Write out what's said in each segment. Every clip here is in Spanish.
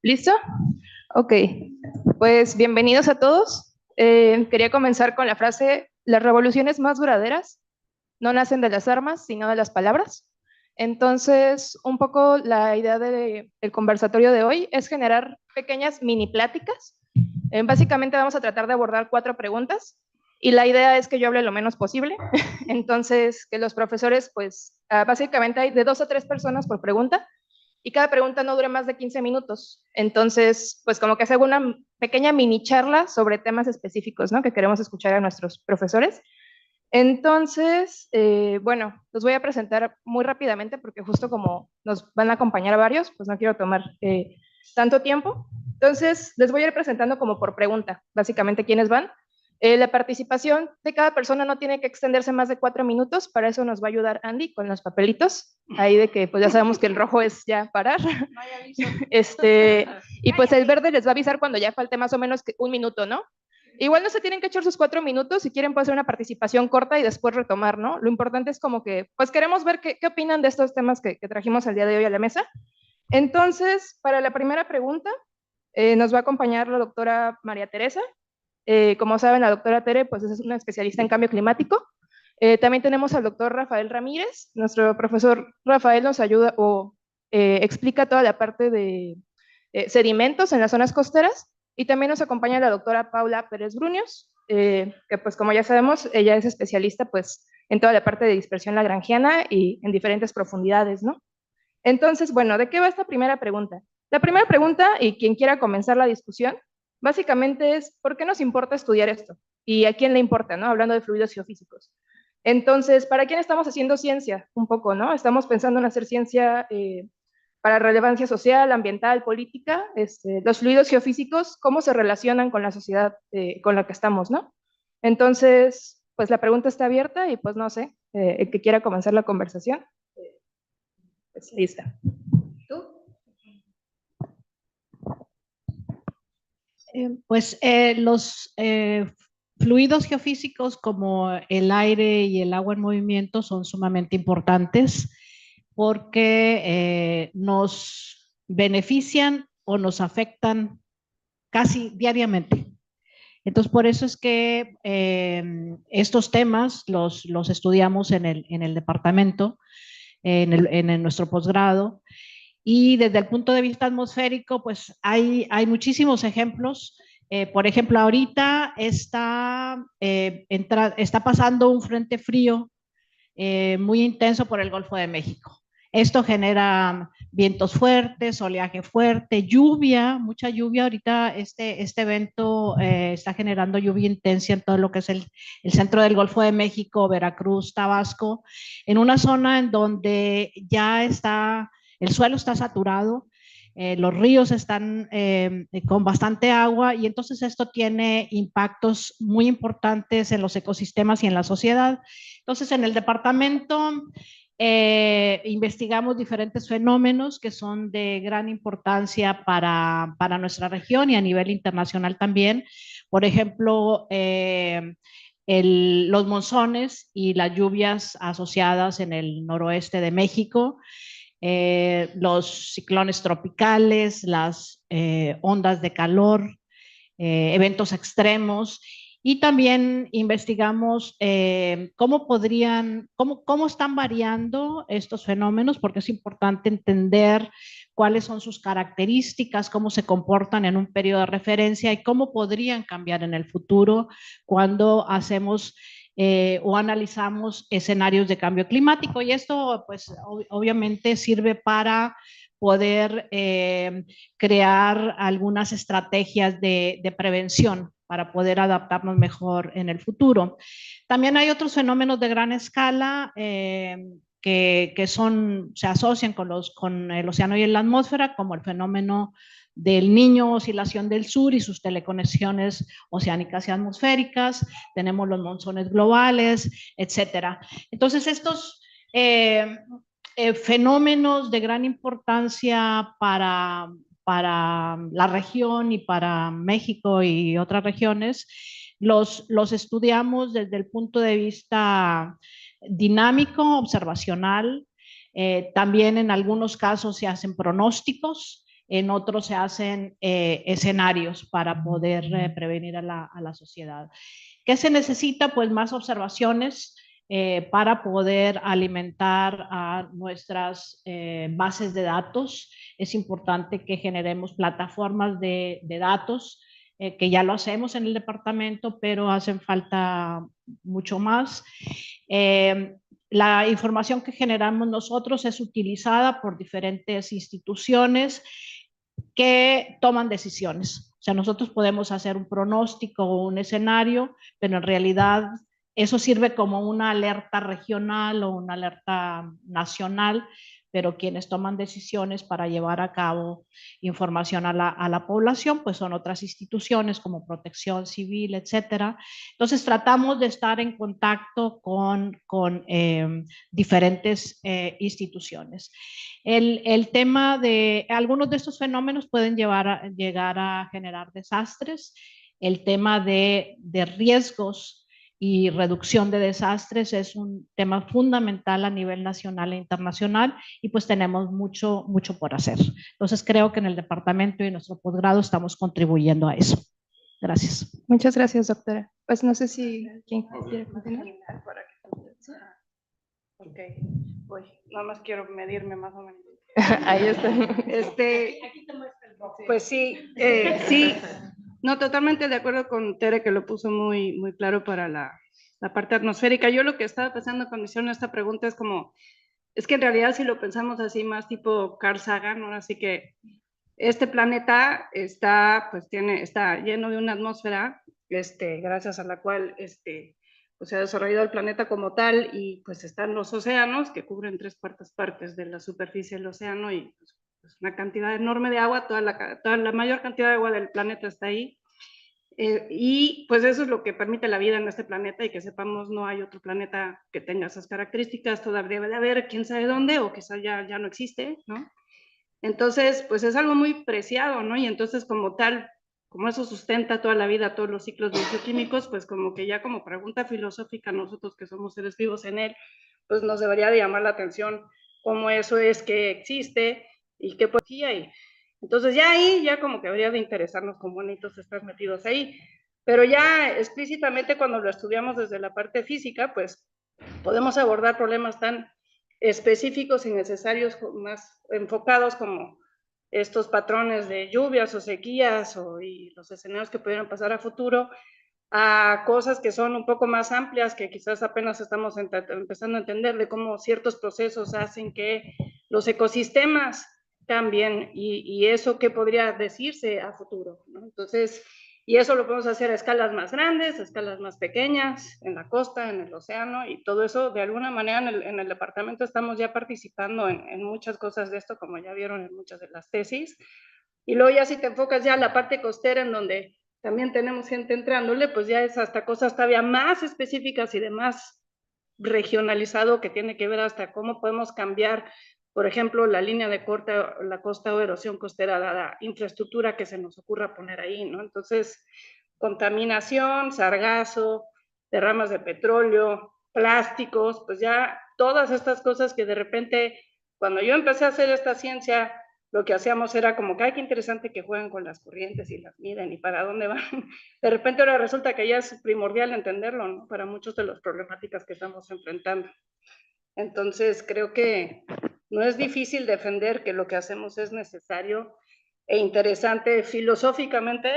¿Listo? Ok, pues bienvenidos a todos. Quería comenzar con la frase: las revoluciones más duraderas no nacen de las armas, sino de las palabras. Entonces, un poco la idea del conversatorio de hoy es generar pequeñas mini pláticas. Básicamente vamos a tratar de abordar 4 preguntas y la idea es que yo hable lo menos posible. Entonces, que los profesores, pues, básicamente hay de 2 a 3 personas por pregunta y cada pregunta no dure más de 15 minutos. Entonces, pues como que hace una pequeña mini charla sobre temas específicos, ¿no? Que queremos escuchar a nuestros profesores. Entonces, bueno, los voy a presentar muy rápidamente porque justo como nos van a acompañar a varios, pues no quiero tomar tanto tiempo. Entonces, les voy a ir presentando como por pregunta, básicamente quiénes van. La participación de cada persona no tiene que extenderse más de 4 minutos, para eso nos va a ayudar Andy con los papelitos, ahí de que pues ya sabemos que el rojo es ya parar. Y pues el verde les va a avisar cuando ya falte más o menos un minuto, ¿no? Igual no se tienen que echar sus 4 minutos, si quieren puede ser una participación corta y después retomar, ¿no? Lo importante es como que, pues queremos ver qué opinan de estos temas que trajimos el día de hoy a la mesa. Entonces, para la primera pregunta, nos va a acompañar la doctora María Teresa. Como saben, la doctora Tere pues, es una especialista en cambio climático. También tenemos al doctor Rafael Ramírez. Nuestro profesor Rafael nos ayuda o explica toda la parte de sedimentos en las zonas costeras. Y también nos acompaña la doctora Paula Pérez Bruños, que pues como ya sabemos, ella es especialista pues en toda la parte de dispersión lagrangiana y en diferentes profundidades, ¿no? Entonces, bueno, ¿de qué va esta primera pregunta? La primera pregunta, y quien quiera comenzar la discusión, básicamente es: ¿por qué nos importa estudiar esto? ¿Y a quién le importa, no? Hablando de fluidos geofísicos. Entonces, ¿para quién estamos haciendo ciencia? Un poco, ¿no? Estamos pensando en hacer ciencia para relevancia social, ambiental, política. Los fluidos geofísicos, ¿cómo se relacionan con la sociedad con la que estamos, no? Entonces, pues la pregunta está abierta y pues no sé, el que quiera comenzar la conversación, pues lista. ¿Tú? Los fluidos geofísicos como el aire y el agua en movimiento son sumamente importantes porque nos benefician o nos afectan casi diariamente. Entonces, por eso es que estos temas los estudiamos en el departamento, nuestro posgrado. Y desde el punto de vista atmosférico, pues hay muchísimos ejemplos. Por ejemplo, ahorita está pasando un frente frío muy intenso por el Golfo de México. Esto genera vientos fuertes, oleaje fuerte, lluvia, mucha lluvia. Ahorita este evento está generando lluvia intensa en todo lo que es el centro del Golfo de México, Veracruz, Tabasco, en una zona en donde el suelo está saturado, los ríos están con bastante agua y entonces esto tiene impactos muy importantes en los ecosistemas y en la sociedad. Entonces, en el departamento investigamos diferentes fenómenos que son de gran importancia para nuestra región y a nivel internacional también. Por ejemplo, los monzones y las lluvias asociadas en el noroeste de México, los ciclones tropicales, las ondas de calor, eventos extremos. Y también investigamos cómo están variando estos fenómenos, porque es importante entender cuáles son sus características, cómo se comportan en un periodo de referencia y cómo podrían cambiar en el futuro cuando hacemos o analizamos escenarios de cambio climático. Y esto, pues, obviamente sirve para poder crear algunas estrategias de prevención para poder adaptarnos mejor en el futuro. También hay otros fenómenos de gran escala que se asocian con el océano y la atmósfera, como el fenómeno del Niño, oscilación del sur y sus teleconexiones oceánicas y atmosféricas. Tenemos los monzones globales, etcétera. Entonces, estos fenómenos de gran importancia para la región y para México y otras regiones Los estudiamos desde el punto de vista dinámico, observacional. También en algunos casos se hacen pronósticos, en otros se hacen escenarios para poder prevenir a la sociedad. ¿Qué se necesita? Pues más observaciones para poder alimentar a nuestras bases de datos. Es importante que generemos plataformas de datos, que ya lo hacemos en el departamento, pero hacen falta mucho más. La información que generamos nosotros es utilizada por diferentes instituciones que toman decisiones. O sea, nosotros podemos hacer un pronóstico o un escenario, pero en realidad eso sirve como una alerta regional o una alerta nacional, pero quienes toman decisiones para llevar a cabo información a la población, pues son otras instituciones como Protección Civil, etcétera. Entonces tratamos de estar en contacto con diferentes instituciones. El tema de algunos de estos fenómenos pueden llegar a generar desastres. El tema de riesgos y reducción de desastres es un tema fundamental a nivel nacional e internacional y pues tenemos mucho por hacer. Entonces creo que en el departamento y en nuestro posgrado estamos contribuyendo a eso. Gracias. Muchas gracias, doctora. Pues no sé si quién quiere continuar. Ok, voy. Nada más quiero medirme más o menos. Ahí está. Pues sí, sí. No, totalmente de acuerdo con Tere, que lo puso muy claro para la parte atmosférica. Yo lo que estaba pensando cuando hicieron esta pregunta es como, es que en realidad si lo pensamos así más tipo Carl Sagan, ¿no? Así que este planeta está lleno de una atmósfera, gracias a la cual pues se ha desarrollado el planeta como tal, y pues están los océanos que cubren 3/4 partes de la superficie del océano, y pues, una cantidad enorme de agua, toda la mayor cantidad de agua del planeta está ahí, y pues eso es lo que permite la vida en este planeta, y que sepamos no hay otro planeta que tenga esas características. Todavía debe de haber quién sabe dónde, o quizá ya no existe, ¿no? Entonces pues es algo muy preciado, ¿no? Y entonces como tal, como eso sustenta toda la vida, todos los ciclos bioquímicos, pues como que ya como pregunta filosófica, nosotros que somos seres vivos en él, pues nos debería de llamar la atención cómo eso es que existe y qué poesía hay. Entonces ya ahí, ya como que habría de interesarnos con bonitos estar metidos ahí, pero ya explícitamente cuando lo estudiamos desde la parte física, pues podemos abordar problemas tan específicos y necesarios, más enfocados como estos patrones de lluvias o sequías y los escenarios que pudieran pasar a futuro, a cosas que son un poco más amplias, que quizás apenas estamos empezando a entender, de cómo ciertos procesos hacen que los ecosistemas cambien, y eso qué podría decirse a futuro, ¿no? Entonces, y eso lo podemos hacer a escalas más grandes, a escalas más pequeñas, en la costa, en el océano, y todo eso de alguna manera en el departamento estamos ya participando en muchas cosas de esto, como ya vieron en muchas de las tesis. Y luego ya si te enfocas ya a la parte costera, en donde también tenemos gente entrándole, pues ya es hasta cosas todavía más específicas y de más regionalizado, que tiene que ver hasta cómo podemos cambiar, por ejemplo, la línea de la costa o erosión costera, la infraestructura que se nos ocurra poner ahí, ¿no? Entonces, contaminación, sargazo, derramas de petróleo, plásticos, pues ya todas estas cosas que de repente, cuando yo empecé a hacer esta ciencia, lo que hacíamos era como que, ay, qué interesante que jueguen con las corrientes y las miden y para dónde van. De repente ahora resulta que ya es primordial entenderlo, ¿no? Para muchas de las problemáticas que estamos enfrentando. Entonces creo que no es difícil defender que lo que hacemos es necesario e interesante filosóficamente,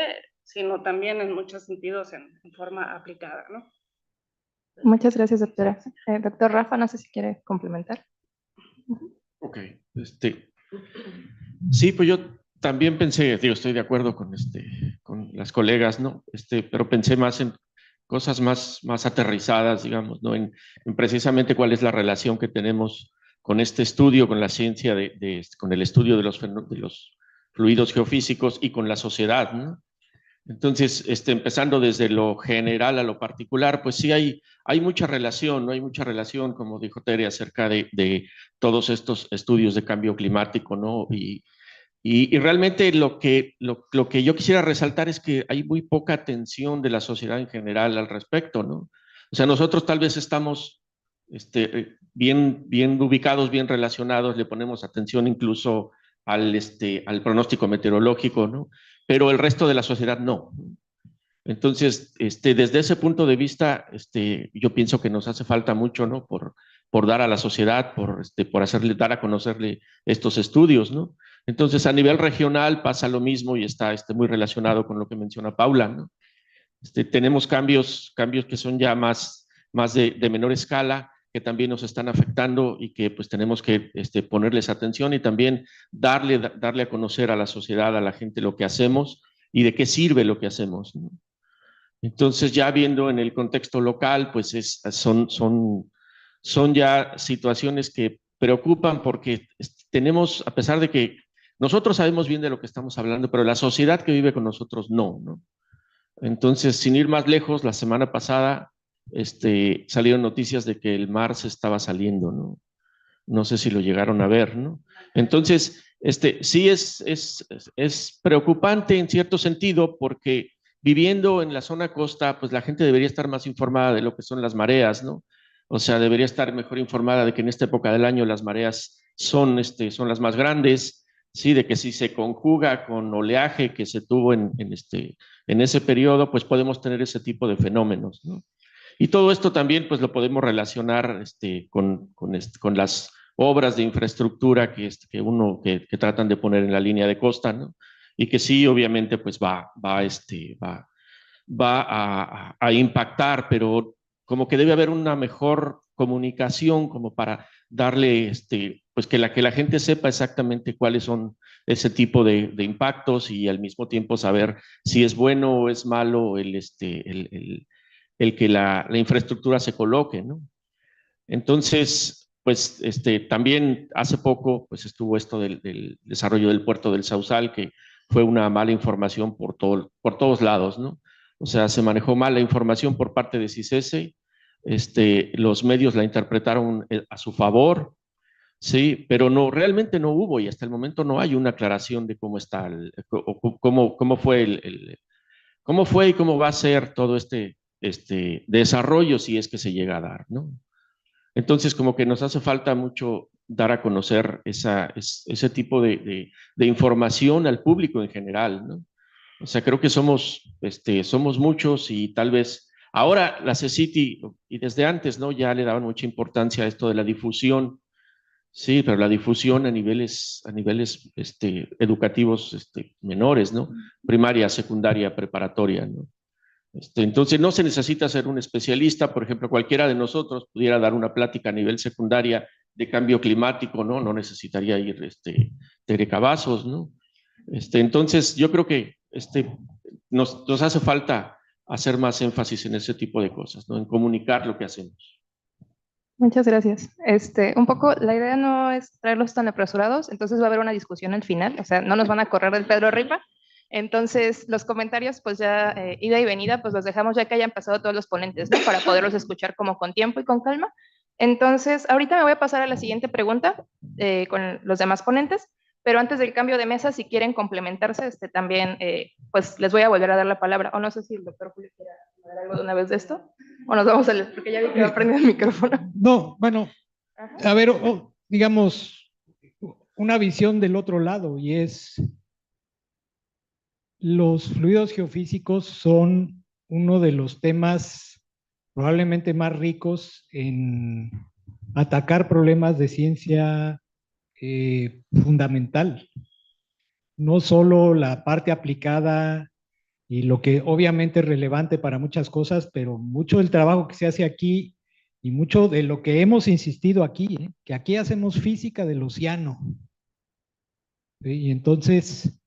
sino también en muchos sentidos en forma aplicada, ¿no? Muchas gracias, doctora. Doctor Rafa, no sé si quiere complementar. Ok, sí, pues yo también pensé, digo, estoy de acuerdo con las colegas, ¿no? Pero pensé más en cosas más aterrizadas, digamos, ¿no? En precisamente cuál es la relación que tenemos con este estudio, con la ciencia, con el estudio de los fluidos geofísicos y con la sociedad, ¿no? Entonces, empezando desde lo general a lo particular, pues sí hay mucha relación, ¿no? Hay mucha relación, como dijo Tere, acerca de todos estos estudios de cambio climático, ¿no? Y realmente lo que yo quisiera resaltar es que hay muy poca atención de la sociedad en general al respecto, ¿no? O sea, nosotros tal vez estamos bien ubicados, bien relacionados, le ponemos atención incluso al pronóstico meteorológico, ¿no? Pero el resto de la sociedad no. Entonces, desde ese punto de vista, yo pienso que nos hace falta mucho, ¿no? Por dar a la sociedad, por dar a conocerle estos estudios, ¿no? Entonces, a nivel regional pasa lo mismo y está muy relacionado con lo que menciona Paula, ¿no? Tenemos cambios que son ya más de menor escala, que también nos están afectando y que pues tenemos que ponerles atención y también darle a conocer a la sociedad, a la gente lo que hacemos y de qué sirve lo que hacemos, ¿no? Entonces, ya viendo en el contexto local, pues son ya situaciones que preocupan porque tenemos, a pesar de que nosotros sabemos bien de lo que estamos hablando, pero la sociedad que vive con nosotros no, ¿no? Entonces, sin ir más lejos, la semana pasada salieron noticias de que el mar se estaba saliendo, ¿no? No sé si lo llegaron a ver, ¿no? Entonces, sí es preocupante en cierto sentido porque viviendo en la zona costa, pues la gente debería estar más informada de lo que son las mareas, ¿no? O sea, debería estar mejor informada de que en esta época del año las mareas son las más grandes, ¿sí? De que si se conjuga con oleaje que se tuvo en ese periodo, pues podemos tener ese tipo de fenómenos, ¿no? Y todo esto también pues lo podemos relacionar con las obras de infraestructura que tratan de poner en la línea de costa, ¿no? Y que sí, obviamente, pues va a impactar, pero como que debe haber una mejor comunicación como para darle, pues que la gente sepa exactamente cuáles son ese tipo de impactos y al mismo tiempo saber si es bueno o es malo el que la infraestructura se coloque, ¿no? Entonces, pues también hace poco pues estuvo esto del desarrollo del puerto del Sausal, que fue una mala información por todos lados, ¿no? O sea, se manejó mal la información por parte de CICESE, los medios la interpretaron a su favor, sí, pero no, realmente no hubo y hasta el momento no hay una aclaración de cómo está, cómo fue cómo fue y cómo va a ser todo desarrollo si es que se llega a dar, ¿no? Entonces, como que nos hace falta mucho dar a conocer ese tipo de información al público en general, ¿no? O sea, creo que somos muchos y tal vez ahora la CECITI, y desde antes, ¿no? Ya le daban mucha importancia a esto de la difusión, sí, pero la difusión a niveles educativos menores, ¿no? Primaria, secundaria, preparatoria, ¿no? Entonces no se necesita ser un especialista, por ejemplo, cualquiera de nosotros pudiera dar una plática a nivel secundaria de cambio climático, ¿no? No necesitaría ir Tere Cavazos, ¿no? Entonces yo creo que nos hace falta hacer más énfasis en ese tipo de cosas, ¿no? En comunicar lo que hacemos. Muchas gracias. Un poco, la idea no es traerlos tan apresurados, entonces va a haber una discusión al final, o sea, no nos van a correr del Pedro Ripa. Entonces, los comentarios, pues ya ida y venida, pues los dejamos ya que hayan pasado todos los ponentes, ¿no? Para poderlos escuchar como con tiempo y con calma. Entonces, ahorita me voy a pasar a la siguiente pregunta con los demás ponentes, pero antes del cambio de mesa, si quieren complementarse, también, pues les voy a volver a dar la palabra. O no sé si el doctor Julio quiere hablar algo de una vez de esto, o nos vamos a leer, porque ya vi que va a prender el micrófono. No, bueno, Ajá. a ver, digamos, una visión del otro lado, y es los fluidos geofísicos son uno de los temas probablemente más ricos en atacar problemas de ciencia fundamental. No solo la parte aplicada y lo que obviamente es relevante para muchas cosas, pero mucho del trabajo que se hace aquí y mucho de lo que hemos insistido aquí, que aquí hacemos física del océano. ¿Sí? Y entonces,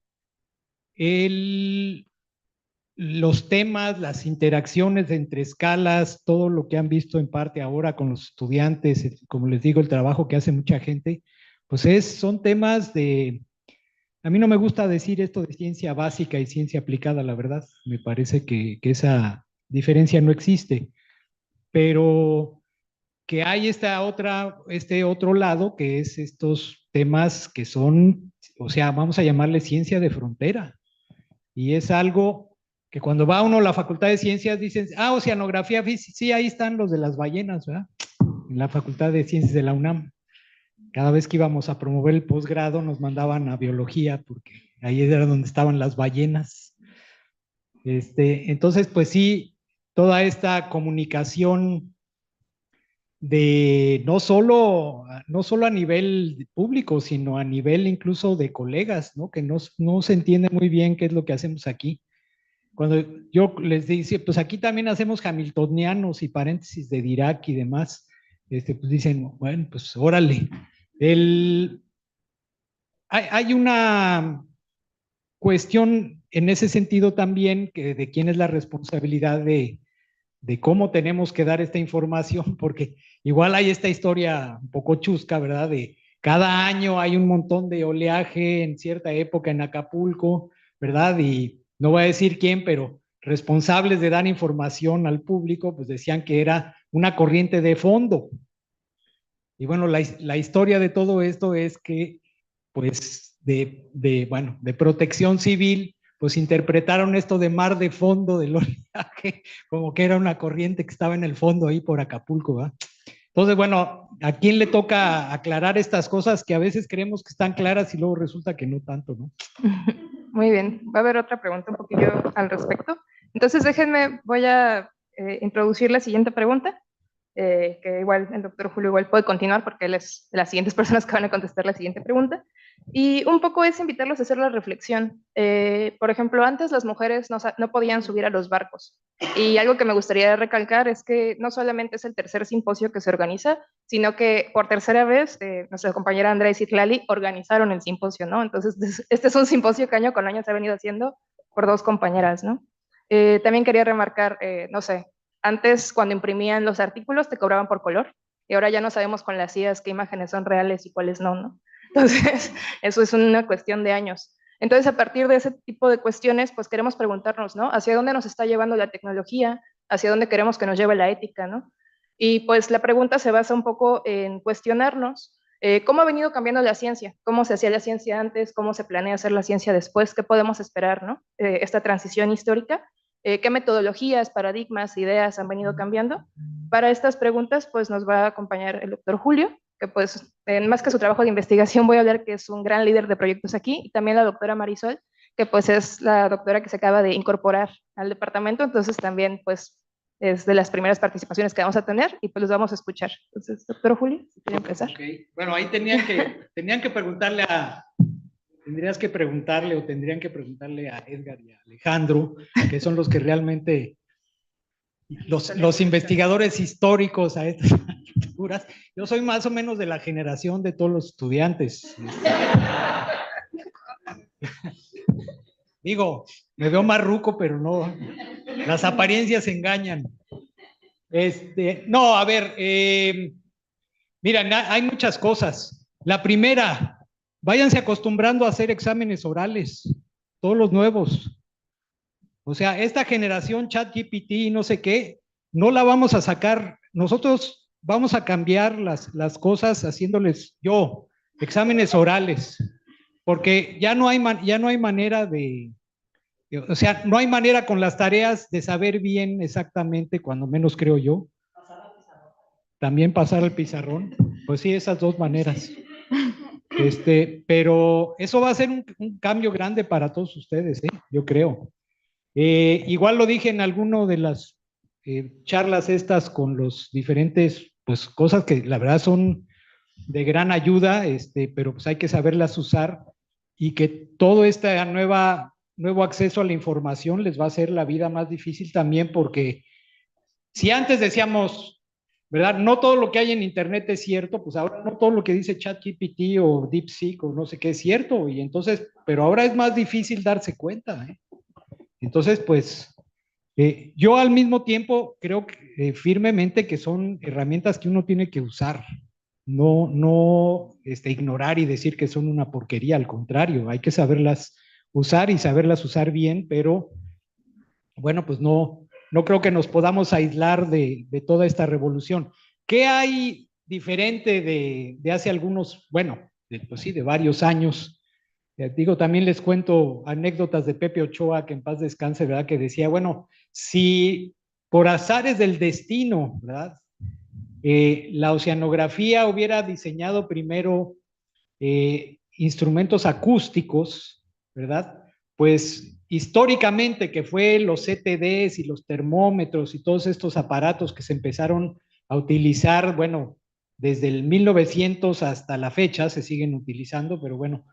los temas, las interacciones entre escalas, todo lo que han visto en parte ahora con los estudiantes, como les digo, el trabajo que hace mucha gente, pues son temas de... A mí no me gusta decir esto de ciencia básica y ciencia aplicada, la verdad. Me parece que esa diferencia no existe, pero que hay este otro lado, que es estos temas que son o sea, vamos a llamarle ciencia de frontera. Y es algo que cuando va uno a la Facultad de Ciencias dicen, oceanografía, sí, ahí están los de las ballenas, ¿verdad? En la Facultad de Ciencias de la UNAM. Cada vez que íbamos a promover el posgrado nos mandaban a biología porque ahí era donde estaban las ballenas. Entonces, pues sí, toda esta comunicación de no solo a nivel público, sino a nivel incluso de colegas, ¿no? Que no se entiende muy bien qué es lo que hacemos aquí. Cuando yo les dice, pues aquí también hacemos hamiltonianos y paréntesis de Dirac y demás, pues dicen, bueno, pues órale. Hay una cuestión en ese sentido también, que de quién es la responsabilidad de cómo tenemos que dar esta información, porque igual hay esta historia un poco chusca, ¿verdad? De cada año hay un montón de oleaje en cierta época en Acapulco, ¿verdad? Y no voy a decir quién, pero responsables de dar información al público, pues decían que era una corriente de fondo. Y bueno, la historia de todo esto es que, pues, de protección civil, pues interpretaron esto de mar de fondo del oleaje como que era una corriente que estaba en el fondo ahí por Acapulco, ¿verdad? Entonces, bueno, ¿a quién le toca aclarar estas cosas que a veces creemos que están claras y luego resulta que no tanto, ¿no? Muy bien, va a haber otra pregunta un poquillo al respecto. Entonces, déjenme, voy a introducir la siguiente pregunta, que igual el doctor Julio igual puede continuar porque él es de las siguientes personas que van a contestar la siguiente pregunta. Y un poco es invitarlos a hacer la reflexión. Por ejemplo, antes las mujeres no podían subir a los barcos. Y algo que me gustaría recalcar es que no solamente es el tercer simposio que se organiza, sino que por tercera vez nuestra compañera Andrea y Citlali organizaron el simposio, ¿no? Entonces, este es un simposio que año con año se ha venido haciendo por dos compañeras, ¿no? También quería remarcar, no sé, antes cuando imprimían los artículos te cobraban por color y ahora ya no sabemos con las IAs qué imágenes son reales y cuáles no, ¿no? Entonces, eso es una cuestión de años. Entonces, a partir de ese tipo de cuestiones, pues queremos preguntarnos, ¿no? ¿Hacia dónde nos está llevando la tecnología? ¿Hacia dónde queremos que nos lleve la ética, ¿no? Y pues la pregunta se basa un poco en cuestionarnos cómo ha venido cambiando la ciencia, cómo se hacía la ciencia antes, cómo se planea hacer la ciencia después, qué podemos esperar, ¿no? Esta transición histórica, qué metodologías, paradigmas, ideas han venido cambiando. Para estas preguntas, pues nos va a acompañar el doctor Julio, que pues, más que su trabajo de investigación, voy a hablar que es un gran líder de proyectos aquí, y también la doctora Marisol, que pues es la doctora que se acaba de incorporar al departamento, entonces también pues es de las primeras participaciones que vamos a tener y pues los vamos a escuchar. Entonces, doctor Julio, si quiere empezar. Okay. Bueno, ahí tendrías que preguntarle a Edgar y a Alejandro, que son los que realmente, los investigadores históricos a estas alturas. Yo soy más o menos de la generación de todos los estudiantes. Digo, me veo más ruco, pero no, las apariencias engañan. No, a ver, miren, hay muchas cosas. La primera, váyanse acostumbrando a hacer exámenes orales, todos los nuevos. O sea, esta generación ChatGPT y no sé qué, no la vamos a sacar. Nosotros vamos a cambiar las cosas haciéndoles exámenes orales, porque ya no hay manera de, o sea, no hay manera con las tareas de saber bien exactamente, cuando menos creo yo. También pasar al pizarrón. Pues sí, esas dos maneras. Pero eso va a ser un cambio grande para todos ustedes, yo creo. Igual lo dije en alguno de las charlas estas con los diferentes, pues cosas que la verdad son de gran ayuda, pero pues hay que saberlas usar y que todo este nuevo acceso a la información les va a hacer la vida más difícil también, porque si antes decíamos, ¿verdad? No todo lo que hay en internet es cierto, pues ahora no todo lo que dice ChatGPT o DeepSeek o no sé qué es cierto, y entonces, pero ahora es más difícil darse cuenta, Entonces, pues, yo al mismo tiempo creo firmemente que son herramientas que uno tiene que usar, no ignorar y decir que son una porquería, al contrario, hay que saberlas usar y saberlas usar bien, pero bueno, pues no creo que nos podamos aislar de toda esta revolución. ¿Qué hay diferente de hace algunos, bueno, pues sí, de varios años? Digo, también les cuento anécdotas de Pepe Ochoa, que en paz descanse, ¿verdad? Que decía, bueno, si por azares del destino, ¿verdad? La oceanografía hubiera diseñado primero instrumentos acústicos, ¿verdad? Pues históricamente, que fue los CTDs y los termómetros y todos estos aparatos que se empezaron a utilizar, bueno, desde el 1900 hasta la fecha se siguen utilizando, pero bueno,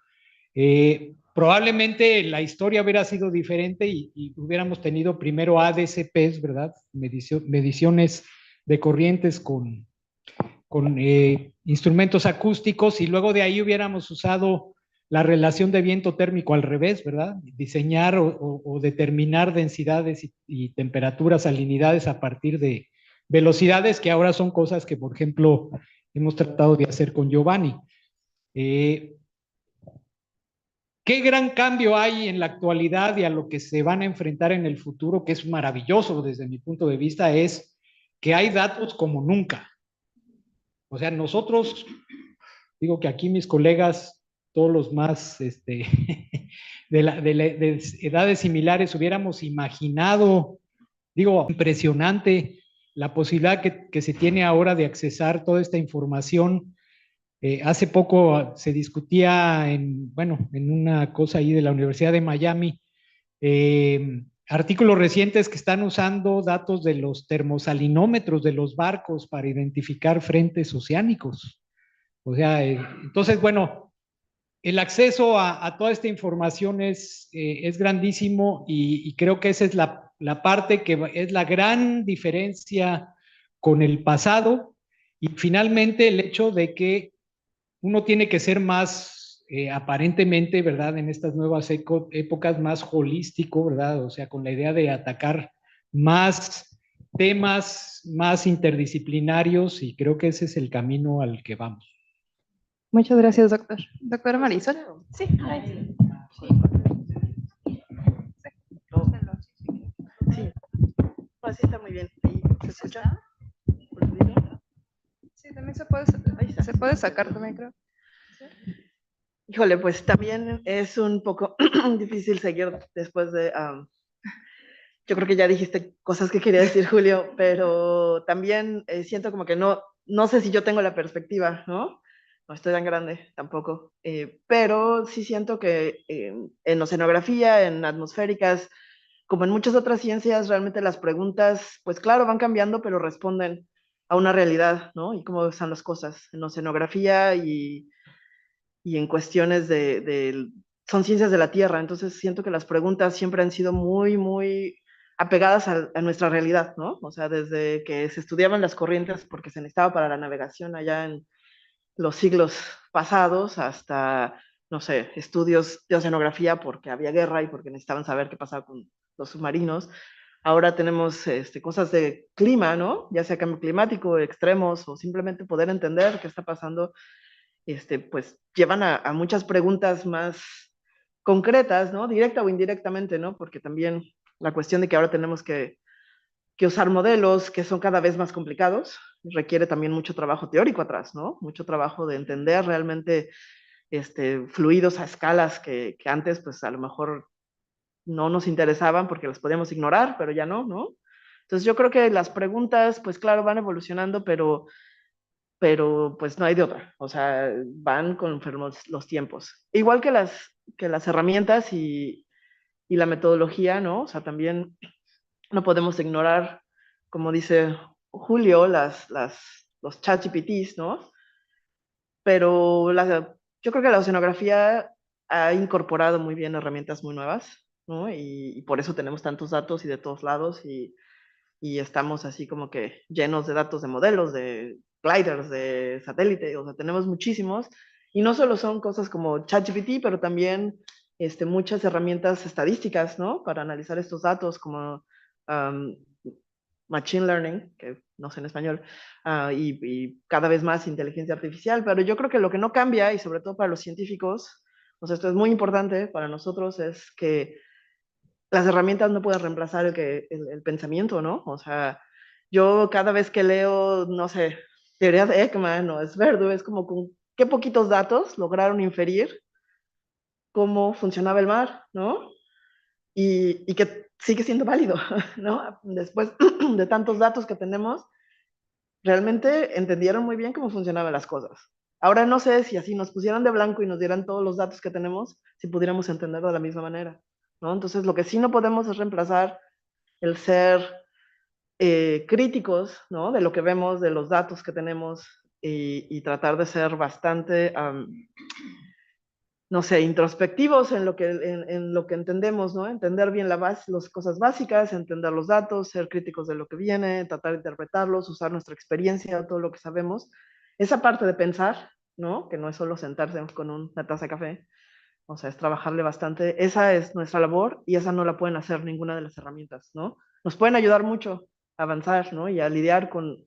probablemente la historia hubiera sido diferente y hubiéramos tenido primero ADCPs, ¿verdad? Mediciones de corrientes con instrumentos acústicos, y luego de ahí hubiéramos usado la relación de viento térmico al revés, ¿verdad? Diseñar o determinar densidades y temperaturas, salinidades a partir de velocidades, que ahora son cosas que, por ejemplo, hemos tratado de hacer con Giovanni. ¿Qué gran cambio hay en la actualidad y a lo que se van a enfrentar en el futuro, que es maravilloso desde mi punto de vista? Es que hay datos como nunca. O sea, nosotros, digo que aquí mis colegas, todos los más de edades similares, hubiéramos imaginado, digo, impresionante la posibilidad que se tiene ahora de accesar toda esta información. Hace poco se discutía bueno, en una cosa ahí de la Universidad de Miami, artículos recientes que están usando datos de los termosalinómetros de los barcos para identificar frentes oceánicos. O sea, entonces, bueno, el acceso a toda esta información es grandísimo, y creo que esa es la parte que es la gran diferencia con el pasado, y finalmente el hecho de que uno tiene que ser más, aparentemente, ¿verdad? En estas nuevas épocas, más holístico, ¿verdad? O sea, con la idea de atacar más temas, más interdisciplinarios, y creo que ese es el camino al que vamos. Muchas gracias, doctor. Doctora Marisol. Sí. Sí, así está muy bien. ¿Se escucha? Sí, también se puede sacar también, creo. Híjole, pues también es un poco difícil seguir después de... yo creo que ya dijiste cosas que quería decir, Julio, pero también siento como que no sé si yo tengo la perspectiva, ¿no? No estoy tan grande tampoco, pero sí siento que en oceanografía, en atmosféricas, como en muchas otras ciencias, realmente las preguntas, pues claro, van cambiando, pero responden a una realidad, ¿no? Y cómo están las cosas en oceanografía y en cuestiones son ciencias de la Tierra, entonces siento que las preguntas siempre han sido muy, muy apegadas a nuestra realidad, ¿no? O sea, desde que se estudiaban las corrientes porque se necesitaba para la navegación allá en los siglos pasados, hasta, no sé, estudios de oceanografía porque había guerra y porque necesitaban saber qué pasaba con los submarinos. Ahora tenemos cosas de clima, ¿no? Ya sea cambio climático, extremos, o simplemente poder entender qué está pasando, pues llevan a muchas preguntas más concretas, ¿no? Directa o indirectamente, ¿no? Porque también la cuestión de que ahora tenemos que usar modelos que son cada vez más complicados, requiere también mucho trabajo teórico atrás, ¿no? Mucho trabajo de entender realmente fluidos a escalas que antes, pues a lo mejor no nos interesaban porque las podíamos ignorar, pero ya no, ¿no? Entonces yo creo que las preguntas, pues claro, van evolucionando, pero pues no hay de otra, o sea, van con los tiempos. Igual que las herramientas y la metodología, ¿no? O sea, también no podemos ignorar, como dice Julio, los ChatGPTs, ¿no? Pero yo creo que la oceanografía ha incorporado muy bien herramientas muy nuevas, ¿no? Y por eso tenemos tantos datos y de todos lados, y estamos así como que llenos de datos de modelos, de gliders, de satélite, o sea, tenemos muchísimos, y no solo son cosas como ChatGPT, pero también muchas herramientas estadísticas, ¿no? Para analizar estos datos, como Machine Learning, que no sé en español, y cada vez más inteligencia artificial, pero yo creo que lo que no cambia, y sobre todo para los científicos, o sea, esto es muy importante para nosotros, es que las herramientas no pueden reemplazar el pensamiento, ¿no? O sea, yo cada vez que leo, no sé, teoría de Ekman o Esverdu, es como con qué poquitos datos lograron inferir cómo funcionaba el mar, ¿no? Y que sigue siendo válido, ¿no? Después de tantos datos que tenemos, realmente entendieron muy bien cómo funcionaban las cosas. Ahora no sé si así nos pusieran de blanco y nos dieran todos los datos que tenemos, si pudiéramos entenderlo de la misma manera, ¿no? Entonces, lo que sí no podemos es reemplazar el ser críticos, ¿no? De lo que vemos, de los datos que tenemos y tratar de ser bastante, no sé, introspectivos en lo que entendemos, ¿no? Entender bien las cosas básicas, entender los datos, ser críticos de lo que viene, tratar de interpretarlos, usar nuestra experiencia, todo lo que sabemos. Esa parte de pensar, ¿no? Que no es solo sentarse con una taza de café, o sea, es trabajarle bastante. Esa es nuestra labor y esa no la pueden hacer ninguna de las herramientas, ¿no? Nos pueden ayudar mucho a avanzar, ¿no? Y a lidiar con,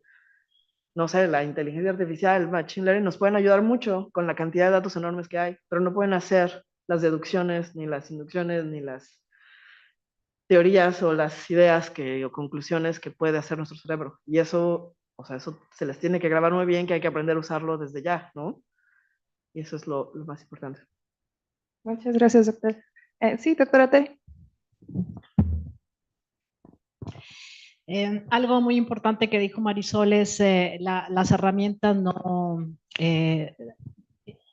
no sé, la inteligencia artificial, el machine learning, nos pueden ayudar mucho con la cantidad de datos enormes que hay, pero no pueden hacer las deducciones, ni las inducciones, ni las teorías o las ideas o conclusiones que puede hacer nuestro cerebro. Y eso, o sea, eso se les tiene que grabar muy bien, que hay que aprender a usarlo desde ya, ¿no? Y eso es lo más importante. Muchas gracias, doctor. Sí, doctora Tere. Algo muy importante que dijo Marisol es las herramientas no...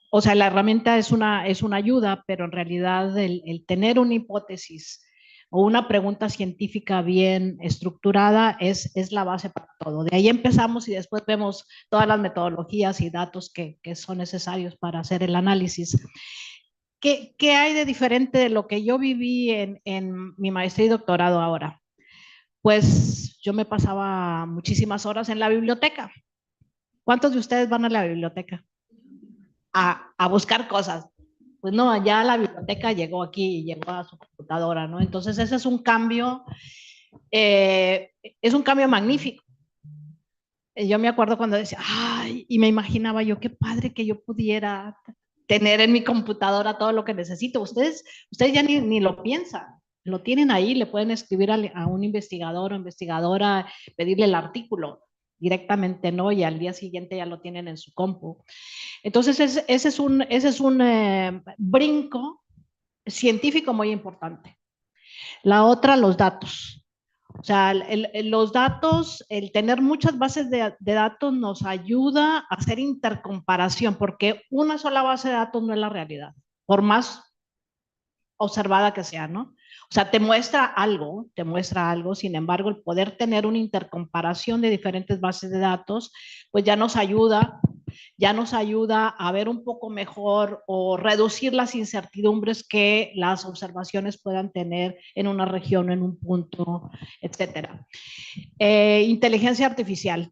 o sea, la herramienta es una ayuda, pero en realidad el tener una hipótesis o una pregunta científica bien estructurada es la base para todo. De ahí empezamos y después vemos todas las metodologías y datos que son necesarios para hacer el análisis. ¿Qué hay de diferente de lo que yo viví en mi maestría y doctorado ahora? Pues yo me pasaba muchísimas horas en la biblioteca. ¿Cuántos de ustedes van a la biblioteca? A buscar cosas. Pues no, ya la biblioteca llegó aquí y llegó a su computadora, ¿no? Entonces ese es un cambio magnífico. Yo me acuerdo cuando decía, ay, y me imaginaba yo, qué padre que yo pudiera tener en mi computadora todo lo que necesito. Ustedes ya ni lo piensan, lo tienen ahí, le pueden escribir a un investigador o investigadora, pedirle el artículo directamente, ¿no? Y al día siguiente ya lo tienen en su compu. Entonces, ese es un brinco científico muy importante. La otra, los datos. O sea, los datos, el tener muchas bases de datos nos ayuda a hacer intercomparación, porque una sola base de datos no es la realidad, por más observada que sea, ¿no? O sea, te muestra algo, sin embargo, el poder tener una intercomparación de diferentes bases de datos, pues ya nos ayuda a ver un poco mejor o reducir las incertidumbres que las observaciones puedan tener en una región, en un punto, etcétera. Inteligencia artificial.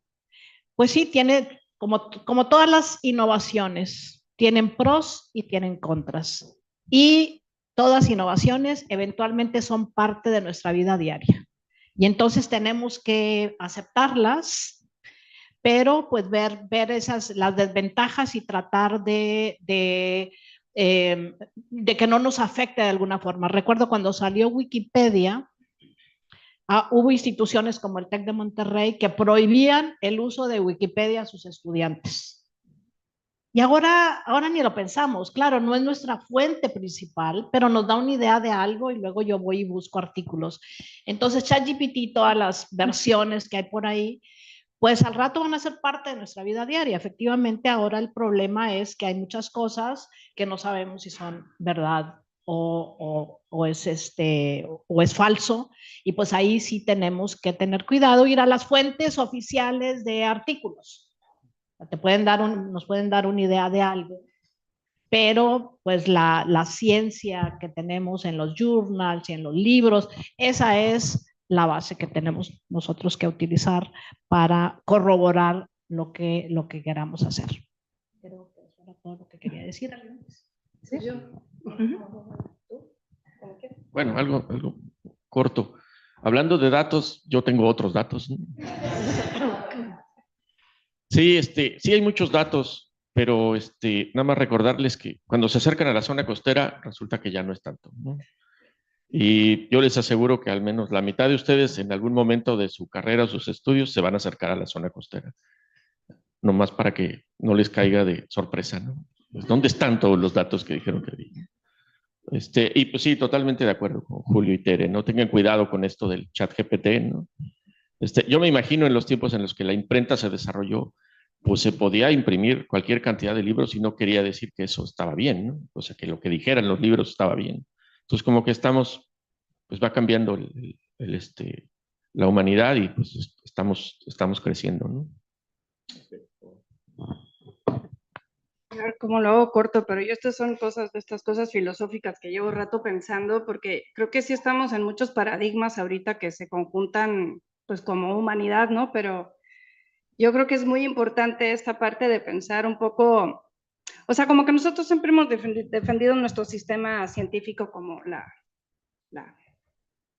Pues sí, tiene, como todas las innovaciones, tienen pros y tienen contras. Y todas innovaciones eventualmente son parte de nuestra vida diaria. Y entonces tenemos que aceptarlas, pero pues ver las desventajas y tratar de que no nos afecte de alguna forma. Recuerdo cuando salió Wikipedia, hubo instituciones como el TEC de Monterrey que prohibían el uso de Wikipedia a sus estudiantes. Y ahora ni lo pensamos. Claro, no es nuestra fuente principal, pero nos da una idea de algo y luego yo voy y busco artículos. Entonces, ChatGPT, todas las versiones que hay por ahí, pues al rato van a ser parte de nuestra vida diaria. Efectivamente, ahora el problema es que hay muchas cosas que no sabemos si son verdad o es falso, y pues ahí sí tenemos que tener cuidado, ir a las fuentes oficiales de artículos. Nos pueden dar una idea de algo, pero pues la ciencia que tenemos en los journals y en los libros, esa es la base que tenemos nosotros que utilizar para corroborar lo que queramos hacer. Creo que eso era todo lo que quería decir. ¿Sí? Bueno, algo corto. Hablando de datos, yo tengo otros datos, ¿no? Sí, sí hay muchos datos, pero nada más recordarles que cuando se acercan a la zona costera, resulta que ya no es tanto, ¿no? Y yo les aseguro que al menos la mitad de ustedes en algún momento de su carrera o sus estudios se van a acercar a la zona costera. Nomás para que no les caiga de sorpresa, ¿no? Pues, ¿dónde están todos los datos que dijeron que había? Y pues sí, totalmente de acuerdo con Julio y Tere, ¿no? Tengan cuidado con esto del chat GPT, ¿no? Yo me imagino en los tiempos en los que la imprenta se desarrolló, pues se podía imprimir cualquier cantidad de libros y no quería decir que eso estaba bien, ¿no? O sea, que lo que dijeran los libros estaba bien. Entonces, como que pues va cambiando la humanidad y pues estamos creciendo, ¿no? A ver cómo lo hago corto, pero yo estas son cosas, de estas cosas filosóficas que llevo rato pensando, porque creo que sí estamos en muchos paradigmas ahorita que se conjuntan pues como humanidad, ¿no? Pero yo creo que es muy importante esta parte de pensar un poco, o sea, como que nosotros siempre hemos defendido nuestro sistema científico como lo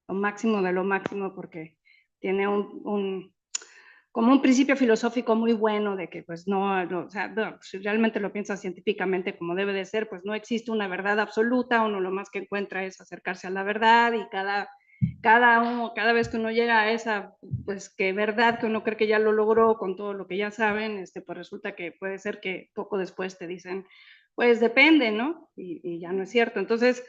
máximo de lo máximo, porque tiene como un principio filosófico muy bueno de que pues no, o sea, no, si realmente lo piensas científicamente como debe de ser, pues no existe una verdad absoluta, uno lo más que encuentra es acercarse a la verdad y cada vez que uno llega a esa, pues que verdad que uno cree que ya lo logró con todo lo que ya saben, pues resulta que puede ser que poco después te dicen, pues depende, ¿no? Y ya no es cierto. Entonces,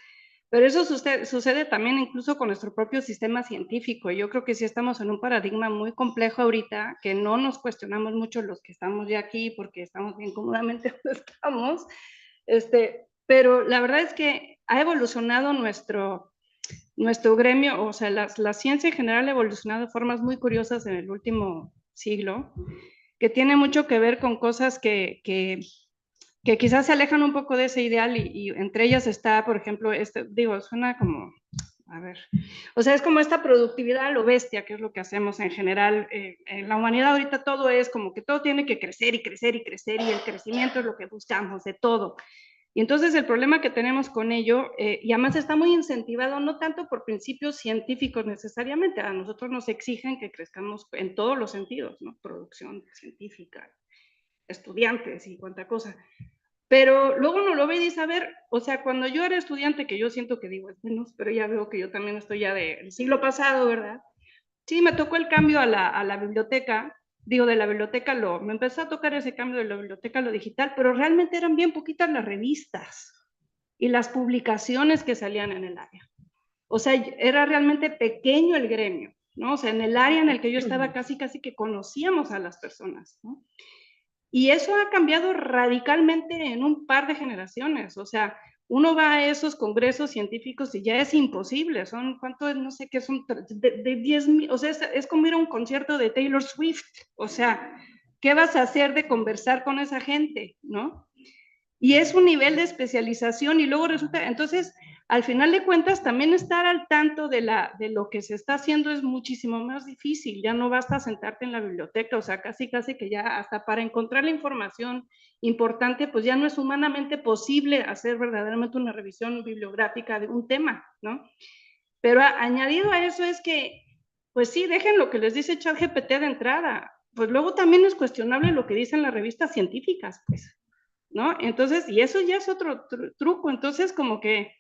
pero eso sucede también incluso con nuestro propio sistema científico. Yo creo que sí estamos en un paradigma muy complejo ahorita, que no nos cuestionamos mucho los que estamos ya aquí, porque estamos bien cómodamente donde estamos. Pero la verdad es que ha evolucionado nuestro gremio, o sea, la ciencia en general ha evolucionado de formas muy curiosas en el último siglo, que tiene mucho que ver con cosas que quizás se alejan un poco de ese ideal y entre ellas está, por ejemplo, digo, suena como, a ver, o sea, es como esta productividad a lo bestia, que es lo que hacemos en general. En la humanidad ahorita todo es como que todo tiene que crecer y crecer y crecer y el crecimiento es lo que buscamos de todo. Y entonces el problema que tenemos con ello, y además está muy incentivado, no tanto por principios científicos necesariamente, a nosotros nos exigen que crezcamos en todos los sentidos, ¿no? Producción científica, estudiantes y cuánta cosa. Pero luego uno lo ve y dice, a ver, o sea, cuando yo era estudiante, que yo siento que digo, es menos, pero ya veo que yo también estoy ya del siglo pasado, ¿verdad? Sí, me tocó el cambio a la biblioteca, digo, de la biblioteca, me empezó a tocar ese cambio de la biblioteca a lo digital, pero realmente eran bien poquitas las revistas y las publicaciones que salían en el área. O sea, era realmente pequeño el gremio, ¿no? O sea, en el área en el que yo estaba casi que conocíamos a las personas, ¿no? Y eso ha cambiado radicalmente en un par de generaciones. O sea, uno va a esos congresos científicos y ya es imposible. Son, ¿cuánto? No sé qué son, de 10,000. O sea, es como ir a un concierto de Taylor Swift. O sea, ¿qué vas a hacer de conversar con esa gente? ¿No? Y es un nivel de especialización y luego resulta, entonces, al final de cuentas, también estar al tanto de lo que se está haciendo es muchísimo más difícil, ya no basta sentarte en la biblioteca, o sea, casi que ya hasta para encontrar la información importante, pues ya no es humanamente posible hacer verdaderamente una revisión bibliográfica de un tema, ¿no? Pero añadido a eso es que, pues sí, dejen lo que les dice ChatGPT de entrada, pues luego también es cuestionable lo que dicen las revistas científicas, pues, ¿no? Entonces, y eso ya es otro truco, entonces como que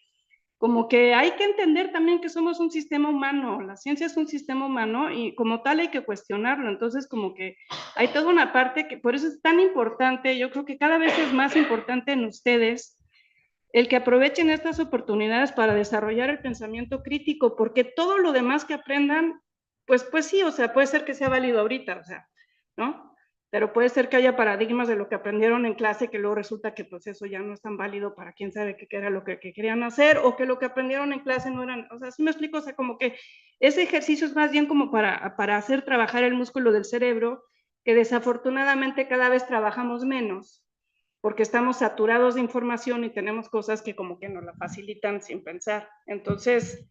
hay que entender también que somos un sistema humano, la ciencia es un sistema humano y como tal hay que cuestionarlo, entonces como que hay toda una parte que por eso es tan importante, yo creo que cada vez es más importante en ustedes el que aprovechen estas oportunidades para desarrollar el pensamiento crítico, porque todo lo demás que aprendan, pues sí, o sea, puede ser que sea válido ahorita, o sea, ¿no? Pero puede ser que haya paradigmas de lo que aprendieron en clase que luego resulta que pues eso ya no es tan válido para quién sabe qué era lo que querían hacer, o que lo que aprendieron en clase no eran, o sea, ¿sí me explico? O sea, como que ese ejercicio es más bien como para hacer trabajar el músculo del cerebro, que desafortunadamente cada vez trabajamos menos, porque estamos saturados de información y tenemos cosas que como que nos la facilitan sin pensar. Entonces,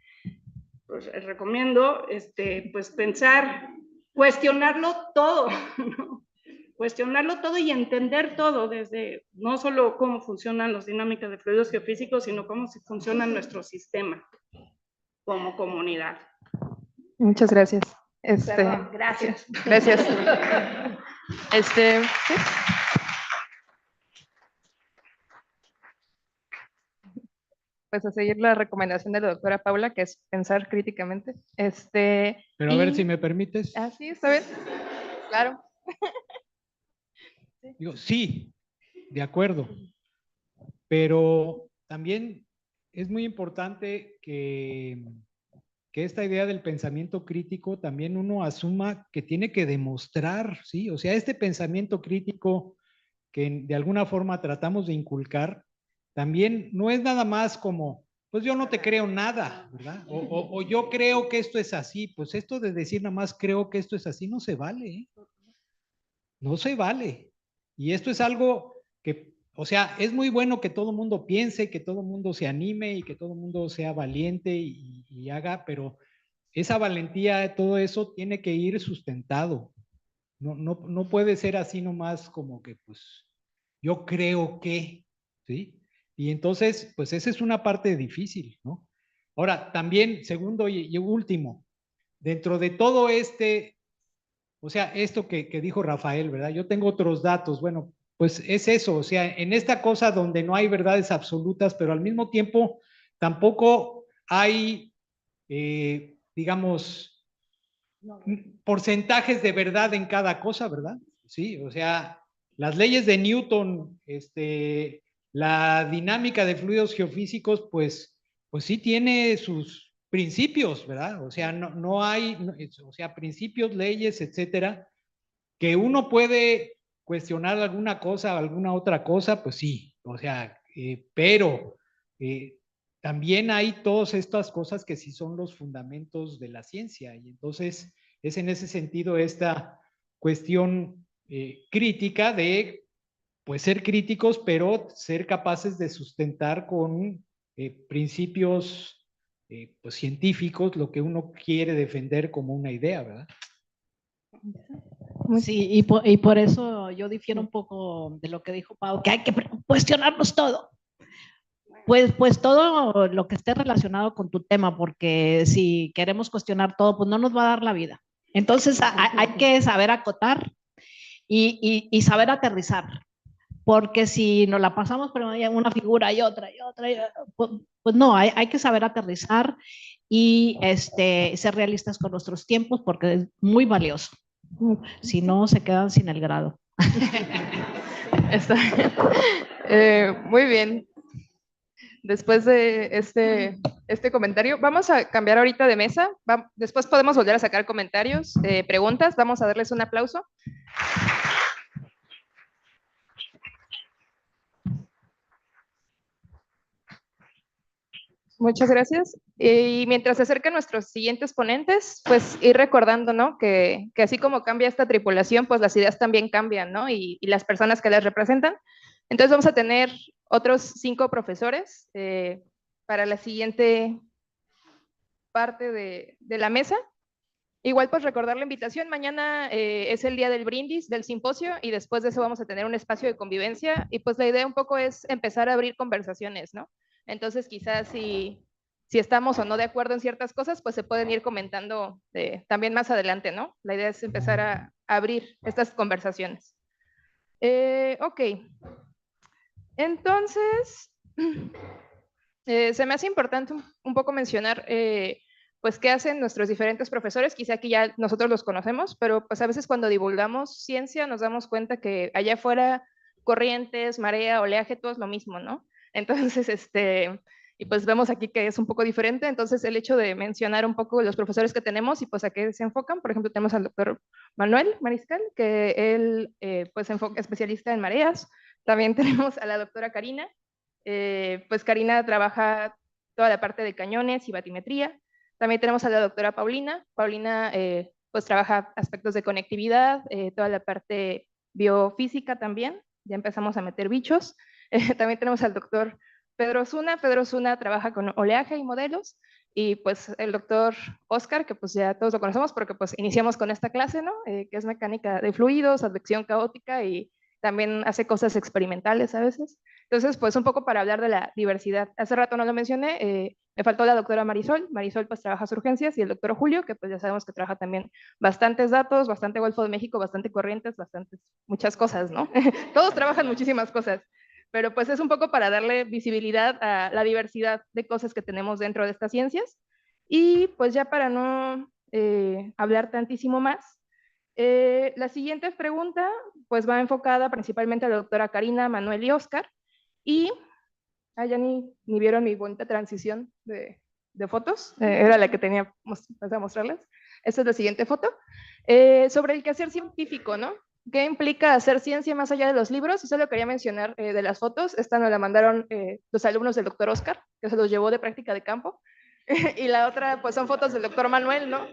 pues recomiendo, pues pensar, cuestionarlo todo, ¿no? Cuestionarlo todo y entender todo, desde no solo cómo funcionan las dinámicas de fluidos geofísicos, sino cómo funciona nuestro sistema como comunidad. Muchas gracias. Perdón, gracias. Gracias. ¿sí? Pues a seguir la recomendación de la doctora Paula, que es pensar críticamente. Pero a ver si me permites. Sí, está bien. Claro. Digo, sí, de acuerdo. Pero también es muy importante que esta idea del pensamiento crítico también uno asuma que tiene que demostrar, ¿sí? O sea, este pensamiento crítico que de alguna forma tratamos de inculcar, también no es nada más como, pues yo no te creo nada, ¿verdad? O yo creo que esto es así, pues esto de decir nada más creo que esto es así no se vale, ¿eh? No se vale. Y esto es algo que, o sea, es muy bueno que todo el mundo piense, que todo el mundo se anime y que todo el mundo sea valiente y haga, pero esa valentía, todo eso tiene que ir sustentado. No puede ser así nomás como que, pues, yo creo que, ¿sí? Y entonces, pues esa es una parte difícil, ¿no? Ahora, también, segundo y último, dentro de todo o sea, esto que dijo Rafael, ¿verdad? Yo tengo otros datos, bueno, pues es eso, o sea, en esta cosa donde no hay verdades absolutas, pero al mismo tiempo tampoco hay, digamos, porcentajes de verdad en cada cosa, ¿verdad? Sí, o sea, las leyes de Newton, la dinámica de fluidos geofísicos, pues sí tiene sus principios, ¿verdad? O sea, no hay, o sea, principios, leyes, etcétera, que uno puede cuestionar alguna cosa, alguna otra cosa, pues sí, o sea, pero también hay todas estas cosas que sí son los fundamentos de la ciencia y entonces es en ese sentido esta cuestión crítica de pues ser críticos, pero ser capaces de sustentar con principios pues, científicos lo que uno quiere defender como una idea, ¿verdad? Sí, y por eso yo difiero un poco de lo que dijo Pau, que hay que cuestionarnos todo. Pues todo lo que esté relacionado con tu tema, porque si queremos cuestionar todo, pues no nos va a dar la vida. Entonces hay que saber acotar y saber aterrizar, porque si nos la pasamos pero en una figura y otra, pues no, hay que saber aterrizar y ser realistas con nuestros tiempos, porque es muy valioso. Si no, se quedan sin el grado. Está. Muy bien. Después de este comentario, vamos a cambiar ahorita de mesa. Después podemos volver a sacar comentarios, preguntas. Vamos a darles un aplauso. Muchas gracias. Y mientras se acercan nuestros siguientes ponentes, pues ir recordando, ¿no? Que así como cambia esta tripulación, pues las ideas también cambian, ¿no? Y las personas que las representan. Entonces vamos a tener otros 5 profesores para la siguiente parte de la mesa. Igual pues recordar la invitación, mañana es el día del brindis, del simposio, y después de eso vamos a tener un espacio de convivencia, y pues la idea un poco es empezar a abrir conversaciones, ¿no? Entonces quizás si estamos o no de acuerdo en ciertas cosas, pues se pueden ir comentando también más adelante, ¿no? La idea es empezar a abrir estas conversaciones. Ok, entonces se me hace importante un poco mencionar pues qué hacen nuestros diferentes profesores, quizá aquí ya nosotros los conocemos, pero pues a veces cuando divulgamos ciencia nos damos cuenta que allá afuera corrientes, marea, oleaje, todo es lo mismo, ¿no? Entonces, y pues vemos aquí que es un poco diferente, entonces el hecho de mencionar un poco los profesores que tenemos y pues a qué se enfocan, por ejemplo tenemos al doctor Manuel Mariscal, que él pues enfoca especialista en mareas, también tenemos a la doctora Karina, pues Karina trabaja toda la parte de cañones y batimetría. También tenemos a la doctora Paulina. Paulina pues trabaja aspectos de conectividad, toda la parte biofísica también. Ya empezamos a meter bichos. También tenemos al doctor Pedro Osuna. Pedro Osuna trabaja con oleaje y modelos. Y pues el doctor Oscar, que pues ya todos lo conocemos porque pues iniciamos con esta clase, ¿no? Que es mecánica de fluidos, advección caótica y también hace cosas experimentales a veces. Entonces, pues un poco para hablar de la diversidad. Hace rato no lo mencioné, me faltó la doctora Marisol. Marisol pues trabaja urgencias y el doctor Julio, que pues ya sabemos que trabaja también bastantes datos, bastante Golfo de México, bastante corrientes, muchas cosas, ¿no? Todos trabajan muchísimas cosas, pero pues es un poco para darle visibilidad a la diversidad de cosas que tenemos dentro de estas ciencias. Y pues ya para no hablar tantísimo más, la siguiente pregunta pues va enfocada principalmente a la doctora Karina, Manuel y Oscar. Y Ah, ya ni vieron mi bonita transición de fotos. Era la que tenía a mostrarles. Esta es la siguiente foto. Sobre el quehacer científico, ¿no? ¿Qué implica hacer ciencia más allá de los libros? Y solo quería mencionar de las fotos. Esta nos la mandaron los alumnos del doctor Oscar, que se los llevó de práctica de campo. Y la otra, pues son fotos del doctor Manuel, ¿no?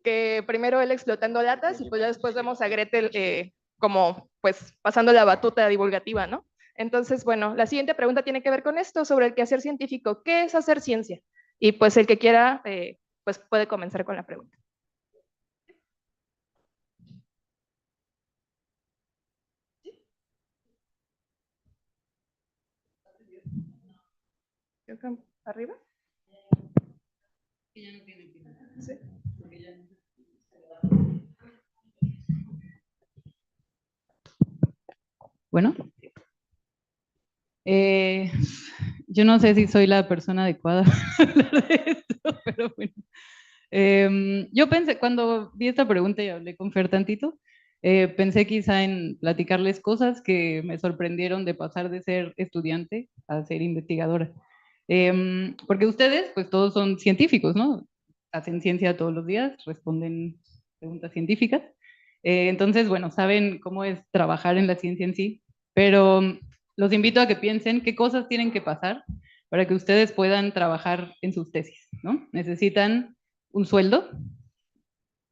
Que primero él explotando latas y pues ya después vemos a Gretel como pues pasando la batuta divulgativa, ¿no? Entonces, bueno, la siguiente pregunta tiene que ver con esto, sobre el quehacer científico. ¿Qué es hacer ciencia? Y pues el que quiera, pues puede comenzar con la pregunta. ¿Arriba? Sí. Bueno, yo no sé si soy la persona adecuada para hablar de esto, pero bueno. Yo pensé, cuando vi esta pregunta y hablé con Fer tantito, pensé quizá en platicarles cosas que me sorprendieron de pasar de ser estudiante a ser investigadora. Porque ustedes, pues todos son científicos, ¿no? Hacen ciencia todos los días, responden preguntas científicas. Entonces, bueno, saben cómo es trabajar en la ciencia en sí, pero los invito a que piensen qué cosas tienen que pasar para que ustedes puedan trabajar en sus tesis, ¿no? Necesitan un sueldo,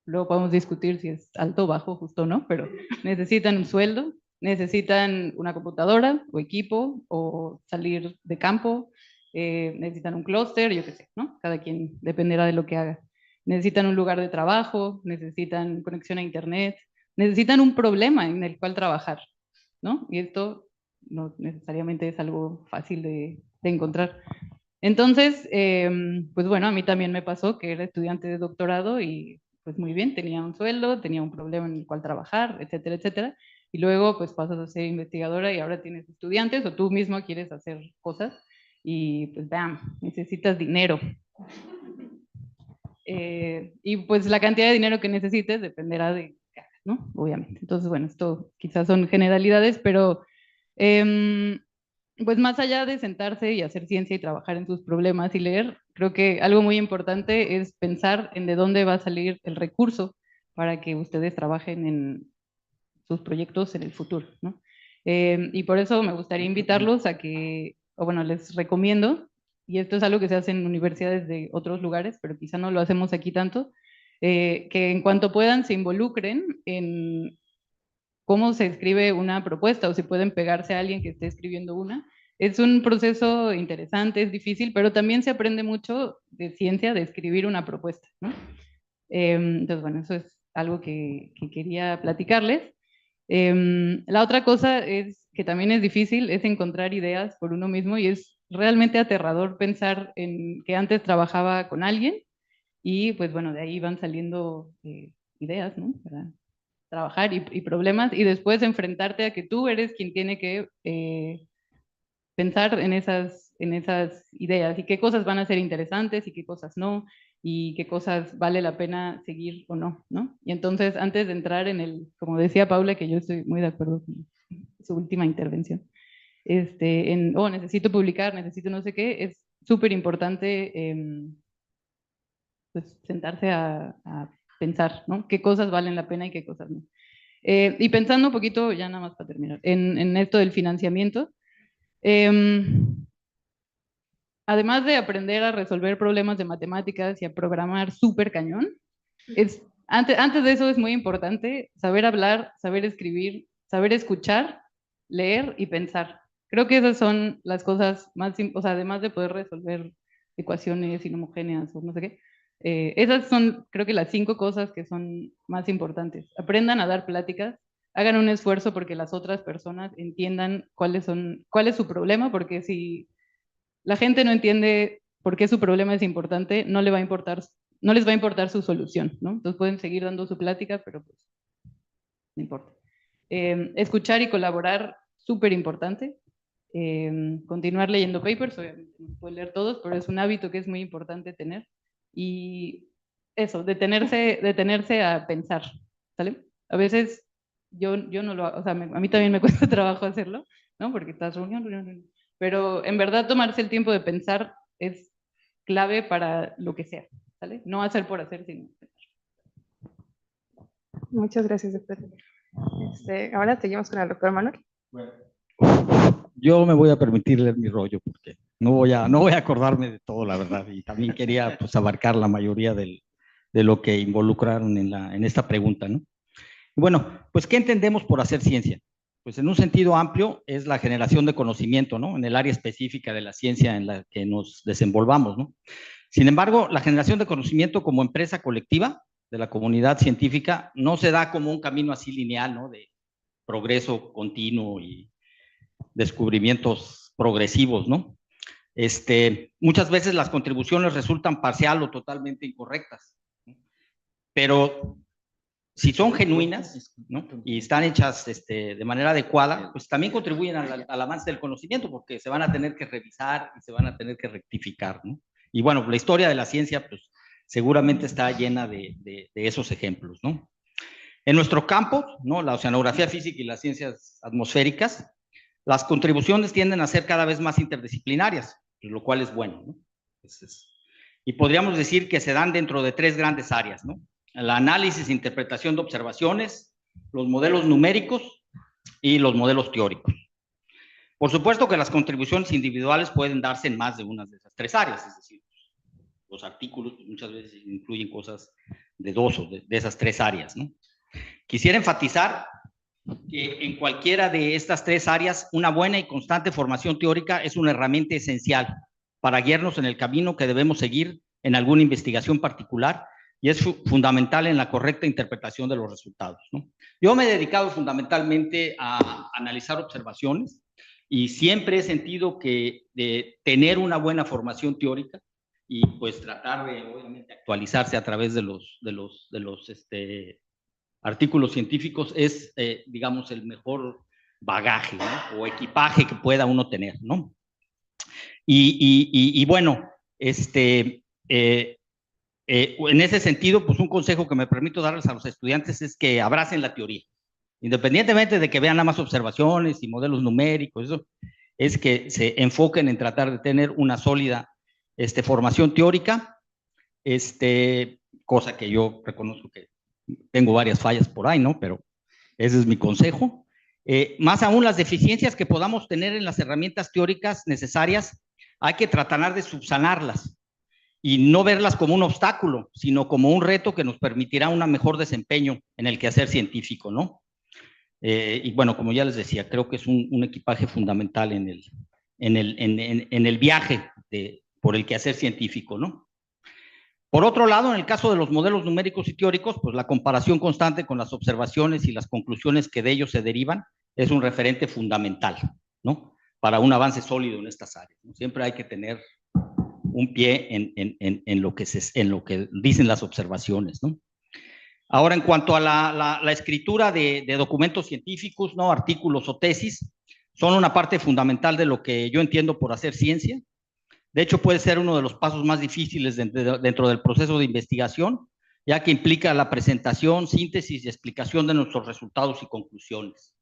luego podemos discutir si es alto, bajo, justo o no, pero necesitan un sueldo, necesitan una computadora o equipo o salir de campo, necesitan un clúster, yo qué sé, ¿no? Cada quien dependerá de lo que haga. Necesitan un lugar de trabajo, necesitan conexión a internet, necesitan un problema en el cual trabajar, ¿no? Y esto no necesariamente es algo fácil de encontrar. Entonces, pues bueno, a mí también me pasó que era estudiante de doctorado y pues muy bien, tenía un sueldo, tenía un problema en el cual trabajar, etcétera, etcétera. Y luego pues pasas a ser investigadora y ahora tienes estudiantes o tú mismo quieres hacer cosas y pues bam, necesitas dinero. Y pues la cantidad de dinero que necesites dependerá de qué hagas, ¿no? Obviamente. Entonces, bueno, esto quizás son generalidades, pero pues más allá de sentarse y hacer ciencia y trabajar en sus problemas y leer, creo que algo muy importante es pensar en de dónde va a salir el recurso para que ustedes trabajen en sus proyectos en el futuro, ¿no? Y por eso me gustaría invitarlos a que, o bueno, les recomiendo, y esto es algo que se hace en universidades de otros lugares, pero quizá no lo hacemos aquí tanto, que en cuanto puedan se involucren en cómo se escribe una propuesta o si pueden pegarse a alguien que esté escribiendo una. Es un proceso interesante, es difícil, pero también se aprende mucho de ciencia de escribir una propuesta, ¿no? Entonces, bueno, eso es algo que quería platicarles. La otra cosa es que también es difícil, es encontrar ideas por uno mismo y es realmente aterrador pensar en que antes trabajaba con alguien y pues bueno, de ahí van saliendo ideas, ¿no? Para trabajar y problemas y después enfrentarte a que tú eres quien tiene que pensar en esas ideas y qué cosas van a ser interesantes y qué cosas no y qué cosas vale la pena seguir o no, ¿no? Y entonces antes de entrar en como decía Paula, que yo estoy muy de acuerdo con su última intervención, necesito publicar, necesito no sé qué, es súper importante pues sentarse a pensar, ¿no? Qué cosas valen la pena y qué cosas no. Y pensando un poquito, ya nada más para terminar, en esto del financiamiento, además de aprender a resolver problemas de matemáticas y a programar súper cañón, antes de eso es muy importante saber hablar, saber escribir, saber escuchar, leer y pensar. Creo que esas son las cosas más, o sea, además de poder resolver ecuaciones inhomogéneas o no sé qué, esas son, creo que las 5 cosas que son más importantes. Aprendan a dar pláticas, hagan un esfuerzo porque las otras personas entiendan cuál es su problema, porque si la gente no entiende por qué su problema es importante, no les va a importar su solución, ¿no? Entonces pueden seguir dando su plática, pero pues no importa. Escuchar y colaborar, súper importante. Continuar leyendo papers, obviamente no puedo leer todos, pero es un hábito que es muy importante tener. Y eso, detenerse a pensar, ¿sale? A veces yo no lo hago, o sea, a mí también me cuesta trabajo hacerlo, ¿no? Porque estás reunión, pero en verdad tomarse el tiempo de pensar es clave para lo que sea, ¿sale? No hacer por hacer, sino pensar. Muchas gracias, doctor. Ahora seguimos con el doctor Manuel. Bueno, yo me voy a permitir leer mi rollo porque no voy a acordarme de todo, la verdad, y también quería pues abarcar la mayoría de lo que involucraron en esta pregunta, ¿no? Bueno, pues ¿qué entendemos por hacer ciencia? Pues en un sentido amplio es la generación de conocimiento, ¿no? En el área específica de la ciencia en la que nos desenvolvamos, ¿no? Sin embargo, la generación de conocimiento como empresa colectiva de la comunidad científica no se da como un camino así lineal, ¿no? De progreso continuo y descubrimientos progresivos, ¿no? Muchas veces las contribuciones resultan parcial o totalmente incorrectas, ¿no? Pero si son genuinas, ¿no? Y están hechas de manera adecuada, pues también contribuyen al avance del conocimiento, porque se van a tener que revisar y se van a tener que rectificar, ¿no? Y bueno, la historia de la ciencia, pues seguramente está llena de esos ejemplos, ¿no? En nuestro campo, ¿no? La oceanografía física y las ciencias atmosféricas, las contribuciones tienden a ser cada vez más interdisciplinarias, lo cual es bueno, ¿no? Y podríamos decir que se dan dentro de 3 grandes áreas, ¿no? El análisis e interpretación de observaciones, los modelos numéricos y los modelos teóricos. Por supuesto que las contribuciones individuales pueden darse en más de una de esas 3 áreas, es decir, los artículos muchas veces incluyen cosas de 2 o de esas 3 áreas, ¿no? Quisiera enfatizar que en cualquiera de estas 3 áreas, una buena y constante formación teórica es una herramienta esencial para guiarnos en el camino que debemos seguir en alguna investigación particular, y es fundamental en la correcta interpretación de los resultados, ¿no? Yo me he dedicado fundamentalmente a analizar observaciones y siempre he sentido que de tener una buena formación teórica y pues tratar de, obviamente, actualizarse a través de los artículos científicos es, digamos, el mejor bagaje, ¿no? O equipaje que pueda uno tener, ¿no? Y bueno, en ese sentido, pues un consejo que me permito darles a los estudiantes es que abracen la teoría, independientemente de que vean nada más observaciones y modelos numéricos, eso, es que se enfoquen en tratar de tener una sólida formación teórica, cosa que yo reconozco que tengo varias fallas por ahí, ¿no? Pero ese es mi consejo. Más aún, las deficiencias que podamos tener en las herramientas teóricas necesarias, hay que tratar de subsanarlas y no verlas como un obstáculo, sino como un reto que nos permitirá un mejor desempeño en el quehacer científico, ¿no? Y bueno, como ya les decía, creo que es un equipaje fundamental en el viaje por el quehacer científico, ¿no? Por otro lado, en el caso de los modelos numéricos y teóricos, pues la comparación constante con las observaciones y las conclusiones que de ellos se derivan es un referente fundamental, ¿no? Para un avance sólido en estas áreas, ¿no? Siempre hay que tener un pie en lo que dicen las observaciones, ¿no? Ahora, en cuanto a la escritura de documentos científicos, ¿no? Artículos o tesis, son una parte fundamental de lo que yo entiendo por hacer ciencia. De hecho, puede ser uno de los pasos más difíciles dentro del proceso de investigación, ya que implica la presentación, síntesis y explicación de nuestros resultados y conclusiones.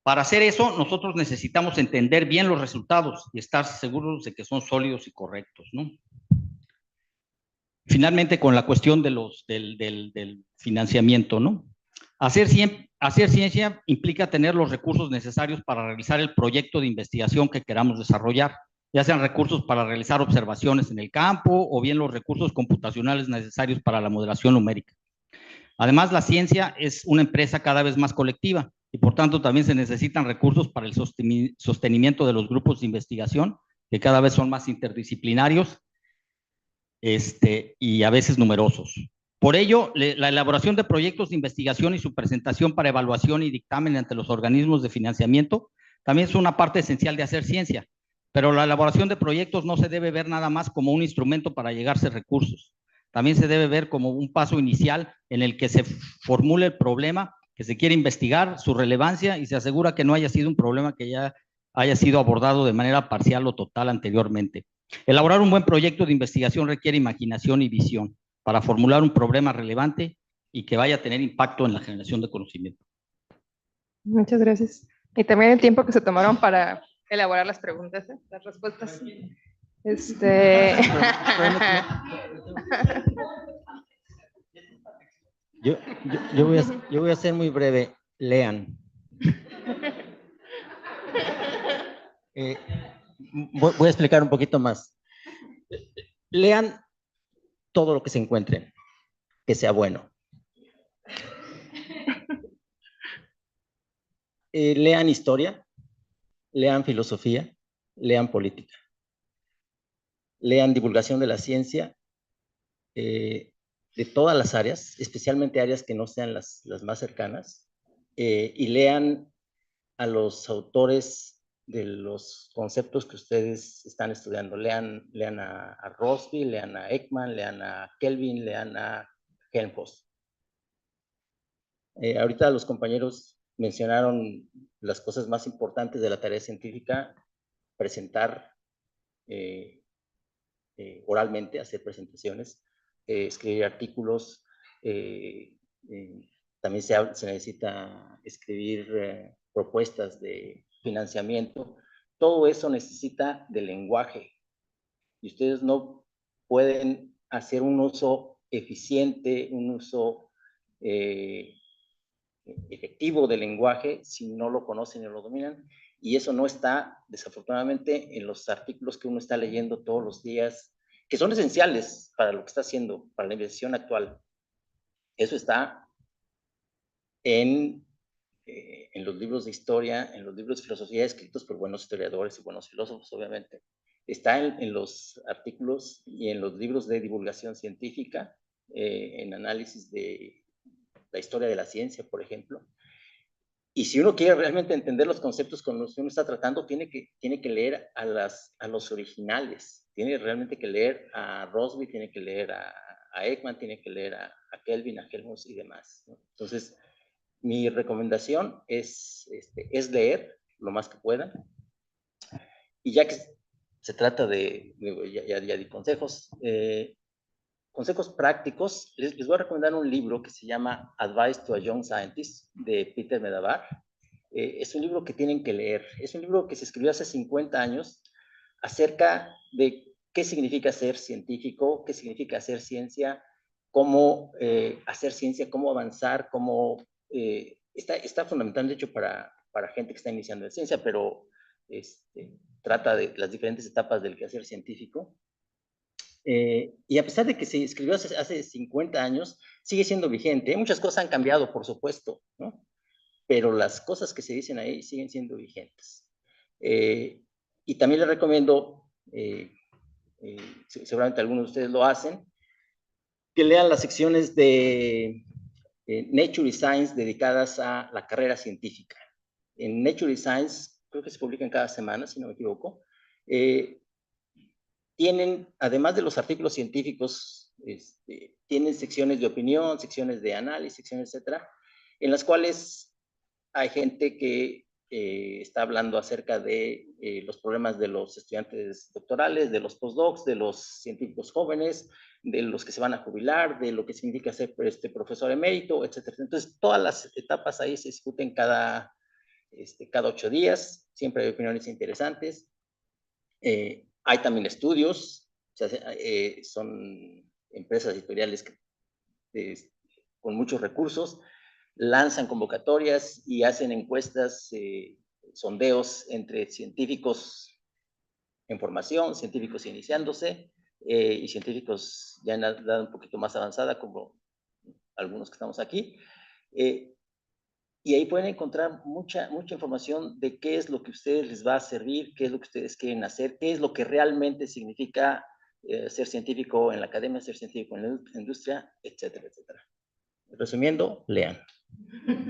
Para hacer eso, nosotros necesitamos entender bien los resultados y estar seguros de que son sólidos y correctos, ¿no? Finalmente, con la cuestión del financiamiento, ¿no? Hacer ciencia implica tener los recursos necesarios para realizar el proyecto de investigación que queramos desarrollar, ya sean recursos para realizar observaciones en el campo o bien los recursos computacionales necesarios para la modelación numérica. Además, la ciencia es una empresa cada vez más colectiva y por tanto también se necesitan recursos para el sostenimiento de los grupos de investigación, que cada vez son más interdisciplinarios y a veces numerosos. Por ello, la elaboración de proyectos de investigación y su presentación para evaluación y dictamen ante los organismos de financiamiento también es una parte esencial de hacer ciencia, pero la elaboración de proyectos no se debe ver nada más como un instrumento para llegarse recursos. También se debe ver como un paso inicial en el que se formule el problema que se quiere investigar, su relevancia y se asegura que no haya sido un problema que ya haya sido abordado de manera parcial o total anteriormente. Elaborar un buen proyecto de investigación requiere imaginación y visión para formular un problema relevante y que vaya a tener impacto en la generación de conocimiento. Muchas gracias. Y también el tiempo que se tomaron para elaborar las preguntas, las respuestas. Yo voy a ser muy breve. Lean. Voy a explicar un poquito más. Lean todo lo que se encuentren, que sea bueno. Lean historia, lean filosofía, lean política. Lean divulgación de la ciencia, de todas las áreas, especialmente áreas que no sean las más cercanas, y lean a los autores de los conceptos que ustedes están estudiando. Lean a Rosby, lean a Ekman, lean a Kelvin, lean a Helmholtz. Ahorita los compañeros mencionaron las cosas más importantes de la tarea científica: presentar oralmente, hacer presentaciones, escribir artículos, también se necesita escribir propuestas de financiamiento. Todo eso necesita de lenguaje, y ustedes no pueden hacer un uso eficiente, un uso efectivo del lenguaje si no lo conocen y lo dominan, y eso no está, desafortunadamente, en los artículos que uno está leyendo todos los días, que son esenciales para lo que está haciendo, para la investigación actual. Eso está en los libros de historia, en los libros de filosofía escritos por buenos historiadores y buenos filósofos, obviamente. Está en los artículos y en los libros de divulgación científica, en análisis de la historia de la ciencia, por ejemplo. Y si uno quiere realmente entender los conceptos con los que uno está tratando, tiene que leer a los originales. Tiene realmente que leer a Rosby, tiene que leer a Ekman, tiene que leer a Kelvin, a Helmholtz y demás, ¿no? Entonces, mi recomendación es leer lo más que puedan. Y ya que se trata ya di consejos, consejos prácticos, les voy a recomendar un libro que se llama Advice to a Young Scientist, de Peter Medawar. Es un libro que tienen que leer. Es un libro que se escribió hace 50 años acerca de qué significa ser científico, qué significa hacer ciencia, cómo hacer ciencia, cómo avanzar, cómo... está fundamental, de hecho, para gente que está iniciando en ciencia, pero trata de las diferentes etapas del quehacer científico. Y a pesar de que se escribió hace 50 años, sigue siendo vigente. Muchas cosas han cambiado, por supuesto, ¿no? Pero las cosas que se dicen ahí siguen siendo vigentes. Y también les recomiendo, seguramente algunos de ustedes lo hacen, que lean las secciones de Nature y Science dedicadas a la carrera científica. En Nature y Science, creo que se publican cada semana, si no me equivoco, tienen, además de los artículos científicos, tienen secciones de opinión, secciones de análisis, secciones, etcétera, en las cuales hay gente que está hablando acerca de los problemas de los estudiantes doctorales, de los postdocs, de los científicos jóvenes, de los que se van a jubilar, de lo que significa ser profesor emérito, etcétera. Entonces, todas las etapas ahí se discuten cada 8 días, siempre hay opiniones interesantes. Hay también estudios, o sea, son empresas editoriales con muchos recursos, lanzan convocatorias y hacen encuestas, sondeos entre científicos en formación, científicos iniciándose y científicos ya en edad un poquito más avanzada, como algunos que estamos aquí. Y ahí pueden encontrar mucha información de qué es lo que a ustedes les va a servir, qué es lo que ustedes quieren hacer, qué es lo que realmente significa ser científico en la academia, ser científico en la industria, etcétera, etcétera. Resumiendo, lean.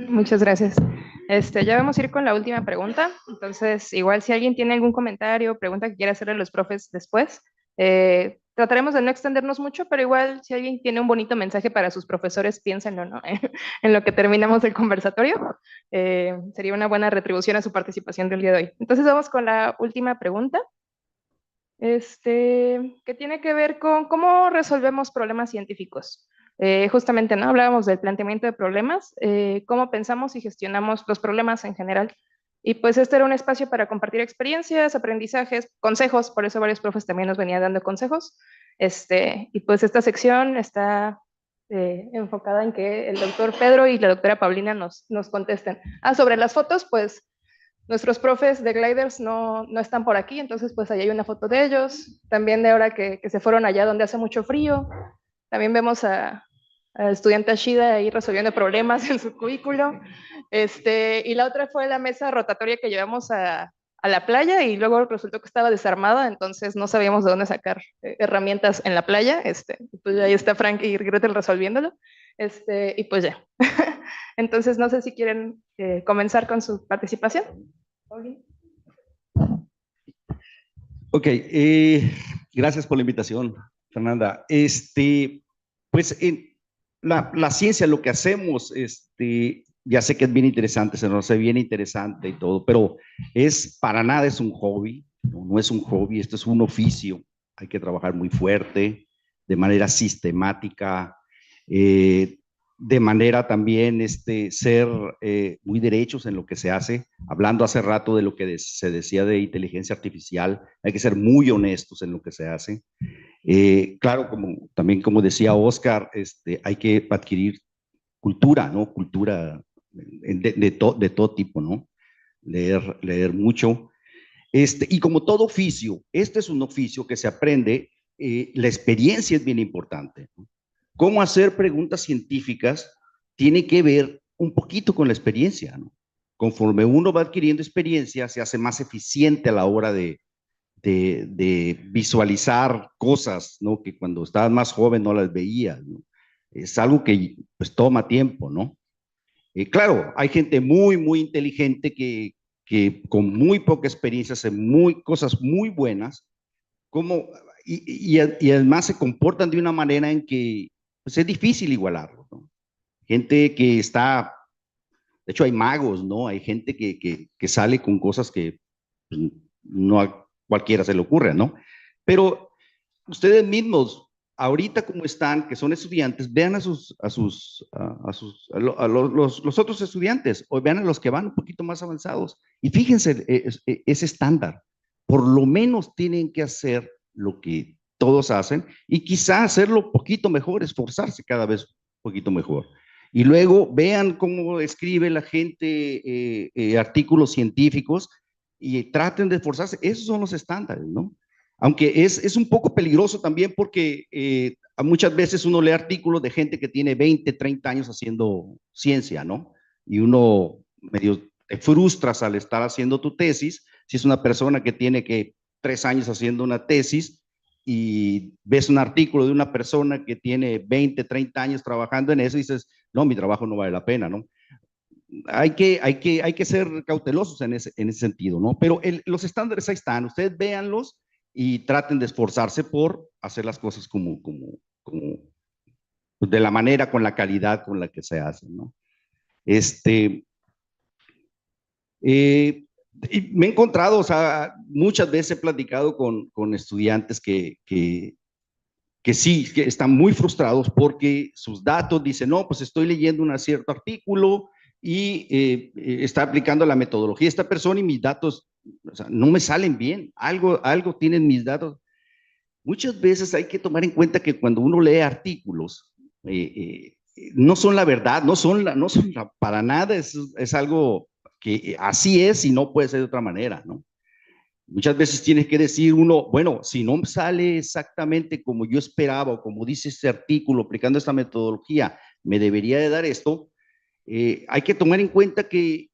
Muchas gracias. Ya vamos a ir con la última pregunta. Entonces, igual si alguien tiene algún comentario o pregunta que quiera hacerle a los profes después, trataremos de no extendernos mucho, pero igual si alguien tiene un bonito mensaje para sus profesores, piénsenlo, ¿no? En lo que terminamos el conversatorio. Sería una buena retribución a su participación del día de hoy. Entonces vamos con la última pregunta, que tiene que ver con cómo resolvemos problemas científicos. Justamente, ¿no? Hablábamos del planteamiento de problemas, cómo pensamos y gestionamos los problemas en general. Y pues este era un espacio para compartir experiencias, aprendizajes, consejos, por eso varios profes también nos venían dando consejos. Y pues esta sección está enfocada en que el doctor Pedro y la doctora Paulina nos contesten. Sobre las fotos, pues nuestros profes de Gliders no están por aquí, entonces pues ahí hay una foto de ellos. También de ahora que se fueron allá donde hace mucho frío. También vemos al estudiante Ashida ahí resolviendo problemas en su cubículo. Y la otra fue la mesa rotatoria que llevamos a la playa y luego resultó que estaba desarmada, entonces no sabíamos de dónde sacar herramientas en la playa. Pues ahí está Frank y Gretel resolviéndolo. Y pues ya. Entonces no sé si quieren comenzar con su participación. Ok, gracias por la invitación, Fernanda. Pues en la ciencia, lo que hacemos, ya sé que es bien interesante, se nos hace bien interesante y todo, pero para nada es un hobby, no es un hobby, esto es un oficio, hay que trabajar muy fuerte, de manera sistemática, de manera también ser muy derechos en lo que se hace. Hablando hace rato de lo que se decía de inteligencia artificial, hay que ser muy honestos en lo que se hace. Claro, también como decía Oscar, hay que adquirir cultura, ¿no? Cultura de todo tipo, ¿no? Leer mucho. Y como todo oficio, este es un oficio que se aprende, la experiencia es bien importante, ¿no? Cómo hacer preguntas científicas tiene que ver un poquito con la experiencia, ¿no? Conforme uno va adquiriendo experiencia, se hace más eficiente a la hora de visualizar cosas, ¿no? Que cuando estabas más joven no las veías, ¿no? Es algo que pues toma tiempo, ¿no? Claro, hay gente muy, muy inteligente que con muy poca experiencia hace cosas muy buenas, y además se comportan de una manera en que pues es difícil igualarlo, ¿no? Gente que de hecho hay magos, ¿no? Hay gente que sale con cosas que pues, no a cualquiera se le ocurre, ¿no? Pero ustedes mismos, ahorita como están, que son estudiantes, vean los otros estudiantes, o vean a los que van un poquito más avanzados, y fíjense ese estándar. Por lo menos tienen que hacer lo que todos hacen, y quizá hacerlo un poquito mejor, esforzarse cada vez un poquito mejor. Y luego vean cómo escribe la gente artículos científicos, y traten de esforzarse. Esos son los estándares, ¿no? Aunque es un poco peligroso también porque muchas veces uno lee artículos de gente que tiene 20, 30 años haciendo ciencia, ¿no? Y uno medio te frustras al estar haciendo tu tesis. Si es una persona que tiene 3 años haciendo una tesis y ves un artículo de una persona que tiene 20, 30 años trabajando en eso y dices, no, mi trabajo no vale la pena, ¿no? Hay que ser cautelosos en ese sentido, ¿no? Pero los estándares ahí están, ustedes véanlos y traten de esforzarse por hacer las cosas como de la manera, con la calidad con la que se hacen, ¿no? Y me he encontrado, o sea, muchas veces he platicado con estudiantes que sí, que están muy frustrados porque sus datos dicen, no, pues estoy leyendo un cierto artículo y está aplicando la metodología de esta persona y mis datos, o sea, no me salen bien, algo tienen mis datos. Muchas veces hay que tomar en cuenta que cuando uno lee artículos, no son la verdad, no son para nada, es algo que así es y no puede ser de otra manera, ¿no? Muchas veces tienes que decir uno, bueno, si no sale exactamente como yo esperaba o como dice este artículo aplicando esta metodología, me debería de dar esto. Hay que tomar en cuenta que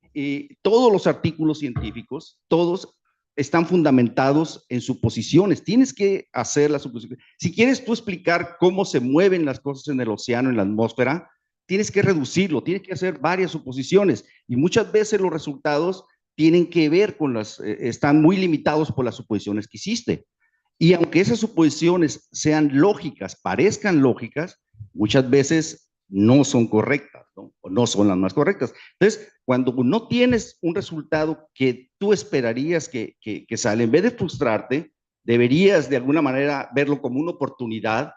todos los artículos científicos, todos están fundamentados en suposiciones. Tienes que hacer las suposiciones. Si quieres tú explicar cómo se mueven las cosas en el océano, en la atmósfera, tienes que reducirlo, tienes que hacer varias suposiciones y muchas veces los resultados tienen que ver con están muy limitados por las suposiciones que hiciste. Y aunque esas suposiciones sean lógicas, parezcan lógicas, muchas veces no son correctas, ¿no? O no son las más correctas. Entonces, cuando no tienes un resultado que tú esperarías que sale, en vez de frustrarte, deberías de alguna manera verlo como una oportunidad.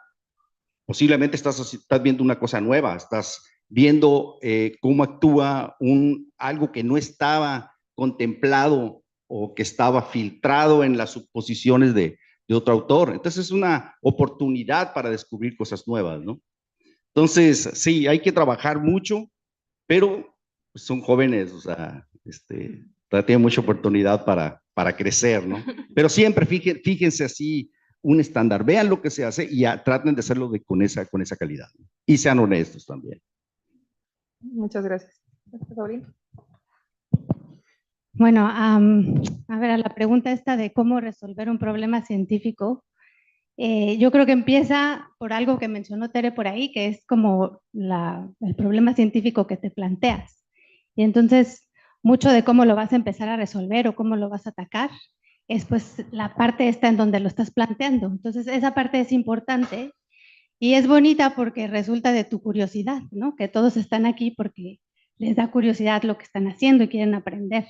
Posiblemente estás viendo una cosa nueva, estás viendo cómo actúa algo que no estaba contemplado o que estaba filtrado en las suposiciones de otro autor. Entonces es una oportunidad para descubrir cosas nuevas, ¿no? Entonces, sí, hay que trabajar mucho, pero pues, son jóvenes, o sea, tienen mucha oportunidad para crecer, ¿no? Pero siempre fíjense así un estándar, vean lo que se hace y traten de hacerlo con esa calidad, ¿no? Y sean honestos también. Muchas gracias. Sabrina. Bueno, a ver, a la pregunta esta de cómo resolver un problema científico, yo creo que empieza por algo que mencionó Tere por ahí, que es como el problema científico que te planteas. Y entonces, mucho de cómo lo vas a empezar a resolver o cómo lo vas a atacar, es pues la parte esta en donde lo estás planteando. Entonces, esa parte es importante y es bonita porque resulta de tu curiosidad, ¿no? Que todos están aquí porque les da curiosidad lo que están haciendo y quieren aprender.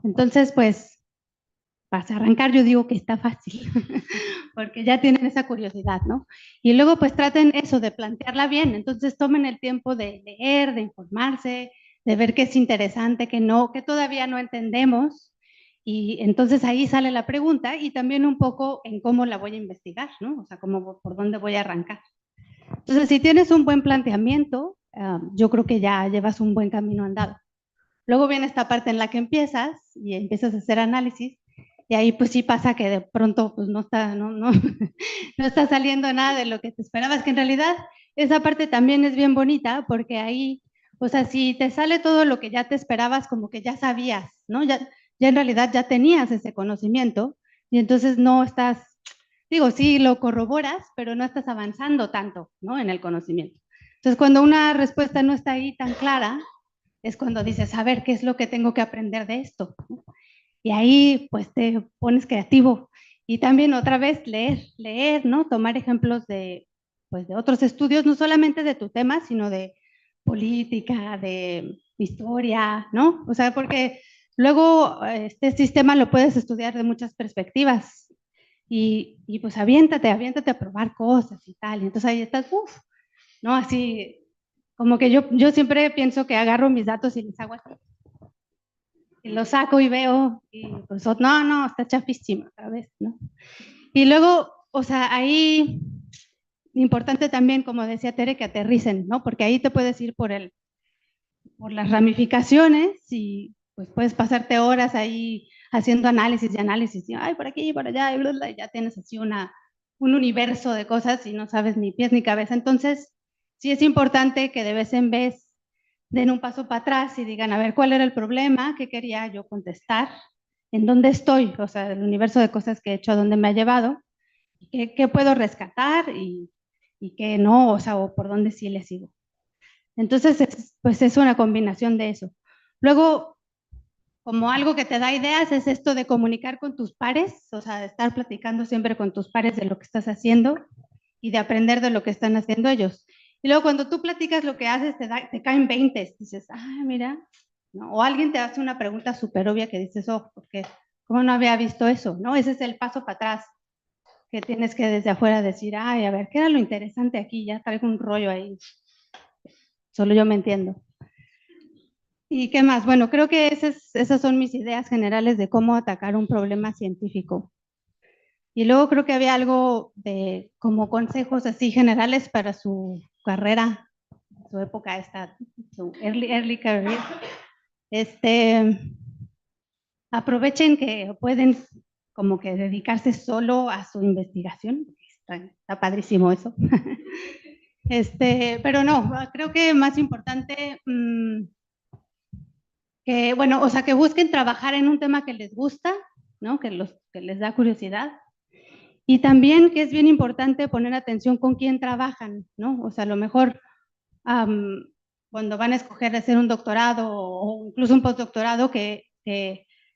Entonces, pues, para arrancar yo digo que está fácil, porque ya tienen esa curiosidad, ¿no? Y luego pues traten eso, de plantearla bien, entonces tomen el tiempo de leer, de informarse, de ver qué es interesante, qué no, qué todavía no entendemos, y entonces ahí sale la pregunta y también un poco en cómo la voy a investigar, ¿no? O sea, por dónde voy a arrancar. Entonces, si tienes un buen planteamiento, yo creo que ya llevas un buen camino andado. Luego viene esta parte en la que empiezas y empiezas a hacer análisis y ahí pues sí pasa que de pronto pues no está saliendo nada de lo que te esperabas, que en realidad esa parte también es bien bonita porque ahí, o sea, si te sale todo lo que ya te esperabas, como que ya sabías, ¿no? Ya en realidad ya tenías ese conocimiento y entonces no estás, digo, sí lo corroboras, pero no estás avanzando tanto, ¿no? En el conocimiento. Entonces, cuando una respuesta no está ahí tan clara, es cuando dices, a ver, ¿qué es lo que tengo que aprender de esto? Y ahí pues te pones creativo. Y también otra vez leer, ¿no? Tomar ejemplos pues, de otros estudios, no solamente de tu tema, sino de política, de historia, ¿no? O sea, porque luego este sistema lo puedes estudiar de muchas perspectivas. Y pues aviéntate a probar cosas y tal. Y entonces ahí estás, ¿no? Así, como que yo siempre pienso que agarro mis datos y les hago así. Y los saco y veo, y pues no, está chafísima otra vez, ¿no? Y luego, o sea, ahí, importante también, como decía Tere, que aterricen, ¿no? Porque ahí te puedes ir por las ramificaciones y pues puedes pasarte horas ahí haciendo análisis y análisis, y ay, por aquí y por allá, y ya tienes así un universo de cosas y no sabes ni pies ni cabeza. Entonces, sí es importante que de vez en vez den un paso para atrás y digan, a ver, ¿cuál era el problema? ¿Qué quería yo contestar? ¿En dónde estoy? O sea, el universo de cosas que he hecho, ¿a dónde me ha llevado? ¿Qué puedo rescatar y qué no? O sea, o por dónde sí le sigo. Entonces, pues es una combinación de eso. Luego, como algo que te da ideas, es esto de comunicar con tus pares, o sea, de estar platicando siempre con tus pares de lo que estás haciendo y de aprender de lo que están haciendo ellos. Y luego cuando tú platicas lo que haces, te caen 20, dices, ah, mira, ¿no? O alguien te hace una pregunta súper obvia que dices, oh, porque ¿cómo no había visto eso? ¿No? Ese es el paso para atrás, que tienes que desde afuera decir, ay, a ver, ¿qué era lo interesante aquí? Ya traigo un rollo ahí, solo yo me entiendo. ¿Y qué más? Bueno, creo que esas son mis ideas generales de cómo atacar un problema científico. Y luego creo que había algo de como consejos así generales para su carrera, su época esta, su early career. Aprovechen que pueden como que dedicarse solo a su investigación. Está padrísimo eso. Pero no, creo que más importante que, bueno, o sea, que busquen trabajar en un tema que les gusta, ¿no? Que les da curiosidad. Y también que es bien importante poner atención con quién trabajan, ¿no? O sea, a lo mejor cuando van a escoger hacer un doctorado o incluso un postdoctorado, que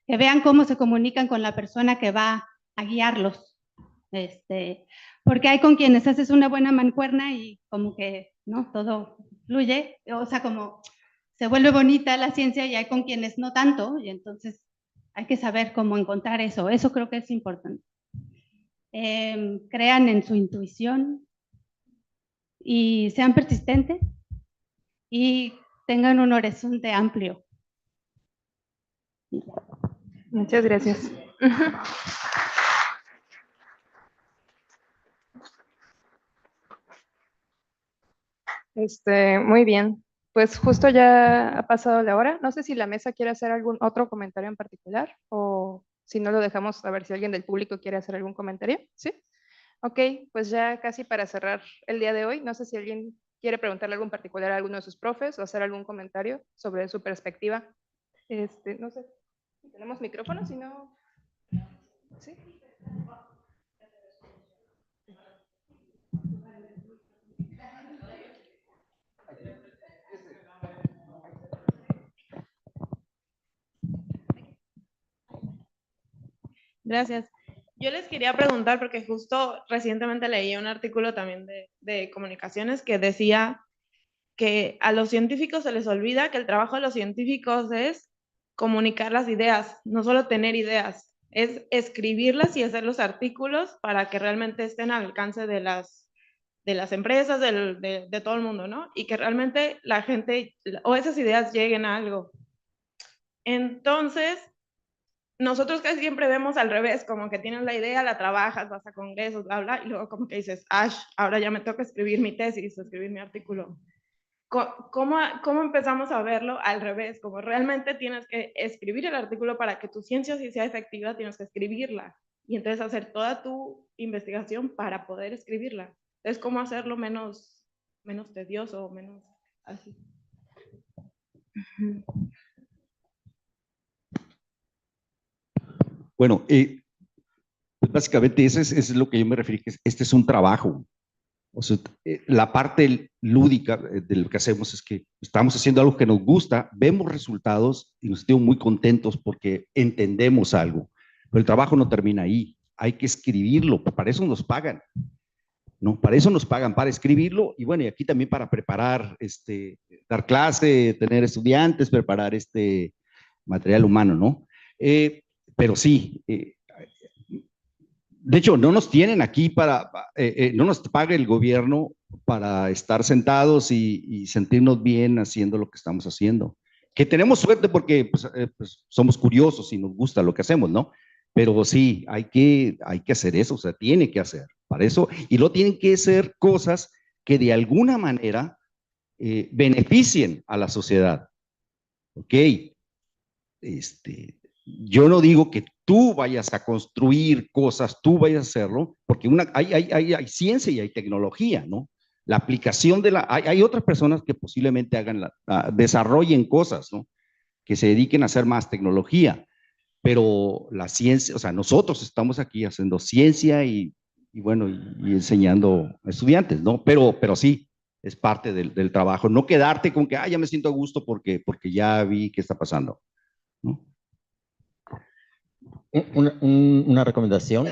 vean cómo se comunican con la persona que va a guiarlos. Porque hay con quienes haces una buena mancuerna y como que, ¿no? Todo fluye, o sea, como se vuelve bonita la ciencia, y hay con quienes no tanto, y entonces hay que saber cómo encontrar eso. Eso creo que es importante. Crean en su intuición y sean persistentes y tengan un horizonte amplio. Muchas gracias. Muy bien. Pues justo ya ha pasado la hora. No sé si la mesa quiere hacer algún otro comentario en particular o si no lo dejamos a ver si alguien del público quiere hacer algún comentario. ¿Sí? Ok, pues ya casi para cerrar el día de hoy, no sé si alguien quiere preguntarle algo en particular a alguno de sus profes o hacer algún comentario sobre su perspectiva. No sé si tenemos micrófono, si no... ¿Sí? Gracias. Yo les quería preguntar, porque justo recientemente leí un artículo también de comunicaciones que decía que a los científicos se les olvida que el trabajo de los científicos es comunicar las ideas, no solo tener ideas, es escribirlas y hacer los artículos para que realmente estén al alcance de las empresas, de todo el mundo, ¿no? Y que realmente la gente o esas ideas lleguen a algo. Entonces, nosotros casi siempre vemos al revés, como que tienes la idea, la trabajas, vas a congresos, bla, bla, y luego como que dices, ahora ya me toca escribir mi tesis, escribir mi artículo. ¿Cómo empezamos a verlo al revés? Como realmente tienes que escribir el artículo para que tu ciencia sí sea efectiva, tienes que escribirla. Y entonces hacer toda tu investigación para poder escribirla. Entonces, ¿cómo hacerlo menos tedioso, menos así? Bueno, pues básicamente eso es lo que yo me referí, que este es un trabajo. O sea, la parte lúdica de lo que hacemos es que estamos haciendo algo que nos gusta, vemos resultados y nos sentimos muy contentos porque entendemos algo. Pero el trabajo no termina ahí, hay que escribirlo, para eso nos pagan. ¿No? Para eso nos pagan, para escribirlo y bueno, y aquí también para preparar, dar clase, tener estudiantes, preparar material humano, ¿no? Pero sí, de hecho, no nos tienen aquí no nos paga el gobierno para estar sentados y sentirnos bien haciendo lo que estamos haciendo. Que tenemos suerte porque pues somos curiosos y nos gusta lo que hacemos, ¿no? Pero sí, hay que hacer eso, o sea, tiene que hacer para eso, y lo tienen que hacer cosas que de alguna manera beneficien a la sociedad. ¿Ok? Yo no digo que tú vayas a construir cosas, tú vayas a hacerlo, porque hay ciencia y hay tecnología, ¿no? La aplicación hay otras personas que posiblemente desarrollen cosas, ¿no? Que se dediquen a hacer más tecnología, pero la ciencia, o sea, nosotros estamos aquí haciendo ciencia y bueno, y enseñando a estudiantes, ¿no? Pero sí, es parte del trabajo. No quedarte con que, ya me siento a gusto porque ya vi qué está pasando, ¿no? Una recomendación,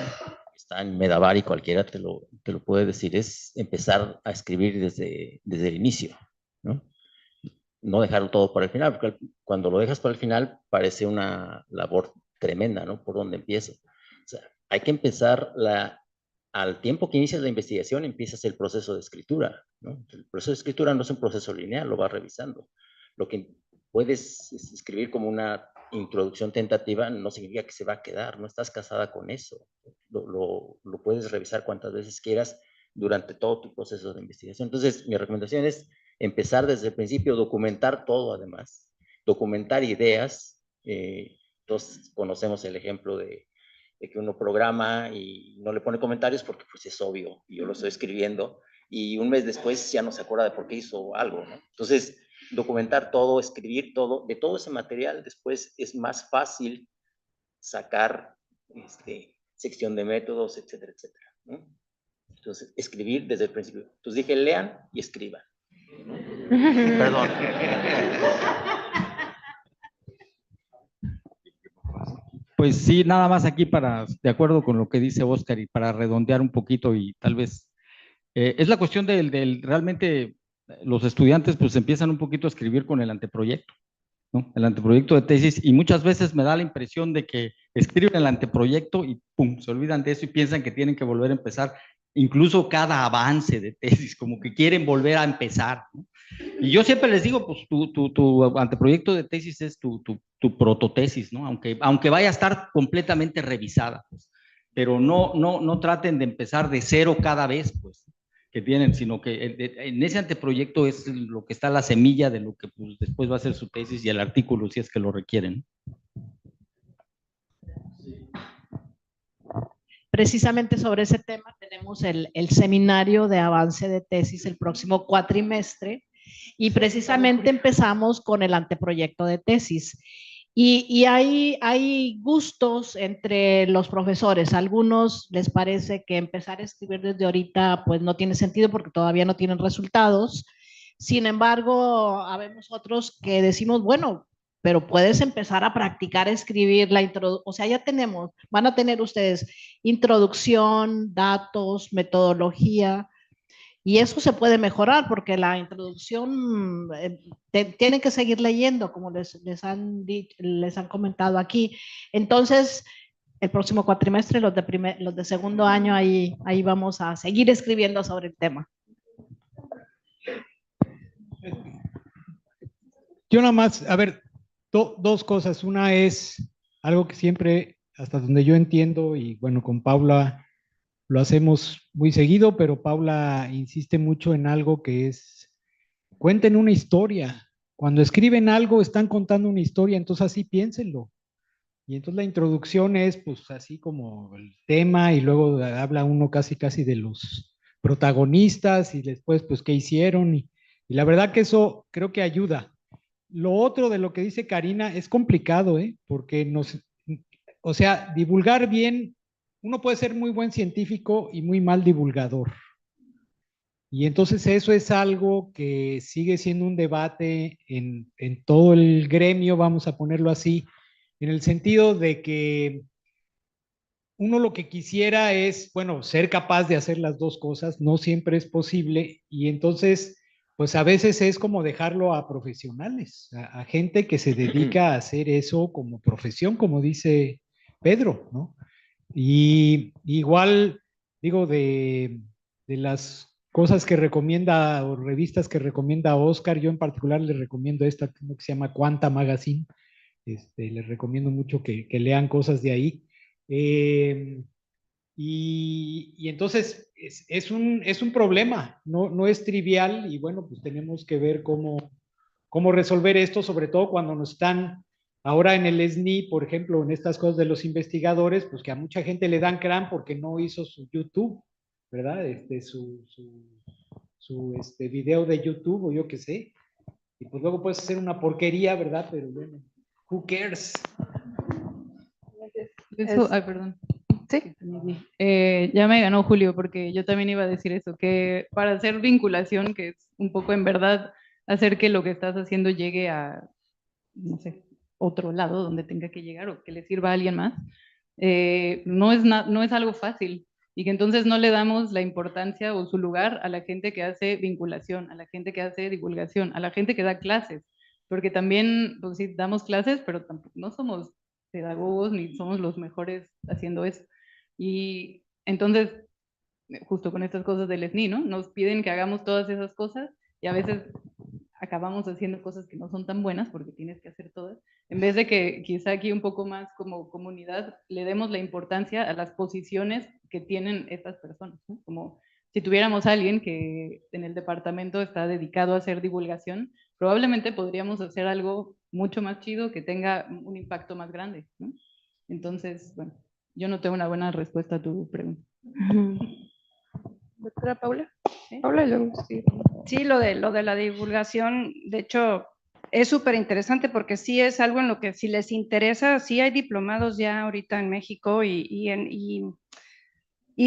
está en Medavari, cualquiera te lo puede decir, es empezar a escribir desde el inicio, ¿no? No dejarlo todo para el final, porque cuando lo dejas para el final parece una labor tremenda, ¿no? ¿Por dónde empiezo? O sea, hay que empezar al tiempo que inicias la investigación, empiezas el proceso de escritura, ¿no? El proceso de escritura no es un proceso lineal, lo vas revisando. Lo que puedes escribir como una introducción tentativa no significa que se va a quedar, no estás casada con eso. Lo puedes revisar cuantas veces quieras durante todo tu proceso de investigación. Entonces, mi recomendación es empezar desde el principio, documentar todo además, documentar ideas. Todos conocemos el ejemplo de que uno programa y no le pone comentarios porque pues es obvio, y yo lo estoy escribiendo, y un mes después ya no se acuerda de por qué hizo algo, ¿no? Entonces, documentar todo, escribir todo, de todo ese material, después es más fácil sacar sección de métodos, etcétera, etcétera, ¿no? Entonces, escribir desde el principio. Entonces dije, lean y escriban. Perdón. Pues sí, nada más aquí de acuerdo con lo que dice Óscar y para redondear un poquito y tal vez, es la cuestión realmente los estudiantes pues empiezan un poquito a escribir con el anteproyecto, ¿no? El anteproyecto de tesis, y muchas veces me da la impresión de que escriben el anteproyecto y pum, se olvidan de eso y piensan que tienen que volver a empezar incluso cada avance de tesis, como que quieren volver a empezar, ¿no? Y yo siempre les digo, pues tu anteproyecto de tesis es tu prototesis, ¿no? Aunque vaya a estar completamente revisada, pues, pero no traten de empezar de cero cada vez, pues, que tienen, sino que en ese anteproyecto es lo que está la semilla de lo que pues, después va a ser su tesis y el artículo, si es que lo requieren. Precisamente sobre ese tema tenemos el seminario de avance de tesis el próximo cuatrimestre y precisamente empezamos con el anteproyecto de tesis. Y hay gustos entre los profesores. A algunos les parece que empezar a escribir desde ahorita pues no tiene sentido porque todavía no tienen resultados. Sin embargo, habemos otros que decimos, bueno, pero puedes empezar a practicar escribir la introducción, o sea, ya tenemos, van a tener ustedes introducción, datos, metodología, y eso se puede mejorar porque la introducción tienen que seguir leyendo, como les han comentado aquí. Entonces, el próximo cuatrimestre, los de segundo año, ahí vamos a seguir escribiendo sobre el tema. Yo nada más, a ver, dos cosas. Una es algo que siempre, hasta donde yo entiendo, y bueno, con Paula lo hacemos muy seguido, pero Paula insiste mucho en algo que es, cuenten una historia. Cuando escriben algo, están contando una historia, entonces así piénsenlo. Y entonces la introducción es pues así como el tema y luego habla uno casi de los protagonistas y después pues qué hicieron y la verdad que eso creo que ayuda. Lo otro de lo que dice Karina es complicado, porque o sea, divulgar bien, uno puede ser muy buen científico y muy mal divulgador. Y entonces eso es algo que sigue siendo un debate en todo el gremio, vamos a ponerlo así, en el sentido de que uno lo que quisiera es, bueno, ser capaz de hacer las dos cosas, no siempre es posible, y entonces, pues a veces es como dejarlo a profesionales, a gente que se dedica a hacer eso como profesión, como dice Pedro, ¿no? Y igual, digo, de las cosas que recomienda o revistas que recomienda Oscar, yo en particular le recomiendo esta que se llama Quanta Magazine. Les recomiendo mucho que lean cosas de ahí. Y entonces es un problema, no es trivial y bueno, pues tenemos que ver cómo resolver esto, sobre todo cuando nos están ahora en el SNI, por ejemplo, en estas cosas de los investigadores, pues que a mucha gente le dan crán porque no hizo su YouTube, ¿verdad? Su video de YouTube o yo qué sé. Y pues luego puedes hacer una porquería, ¿verdad? Pero bueno, who cares? Eso, ay, perdón. Sí. Ya me ganó Julio porque yo también iba a decir eso, que para hacer vinculación, que es un poco en verdad hacer que lo que estás haciendo llegue a, no sé, otro lado donde tenga que llegar o que le sirva a alguien más, no es algo fácil y que entonces no le damos la importancia o su lugar a la gente que hace vinculación, a la gente que hace divulgación, a la gente que da clases, porque también, pues sí, damos clases, pero tampoco no somos pedagogos ni somos los mejores haciendo eso. Y entonces, justo con estas cosas del SNI, ¿no? Nos piden que hagamos todas esas cosas y a veces acabamos haciendo cosas que no son tan buenas porque tienes que hacer todas, en vez de que quizá aquí un poco más como comunidad le demos la importancia a las posiciones que tienen estas personas, ¿no? Como si tuviéramos a alguien que en el departamento está dedicado a hacer divulgación, probablemente podríamos hacer algo mucho más chido que tenga un impacto más grande, ¿no? Entonces, bueno, yo no tengo una buena respuesta a tu pregunta. Doctora Paula. Paula, sí, lo de la divulgación, de hecho, es súper interesante porque sí es algo en lo que si les interesa, sí hay diplomados ya ahorita en México y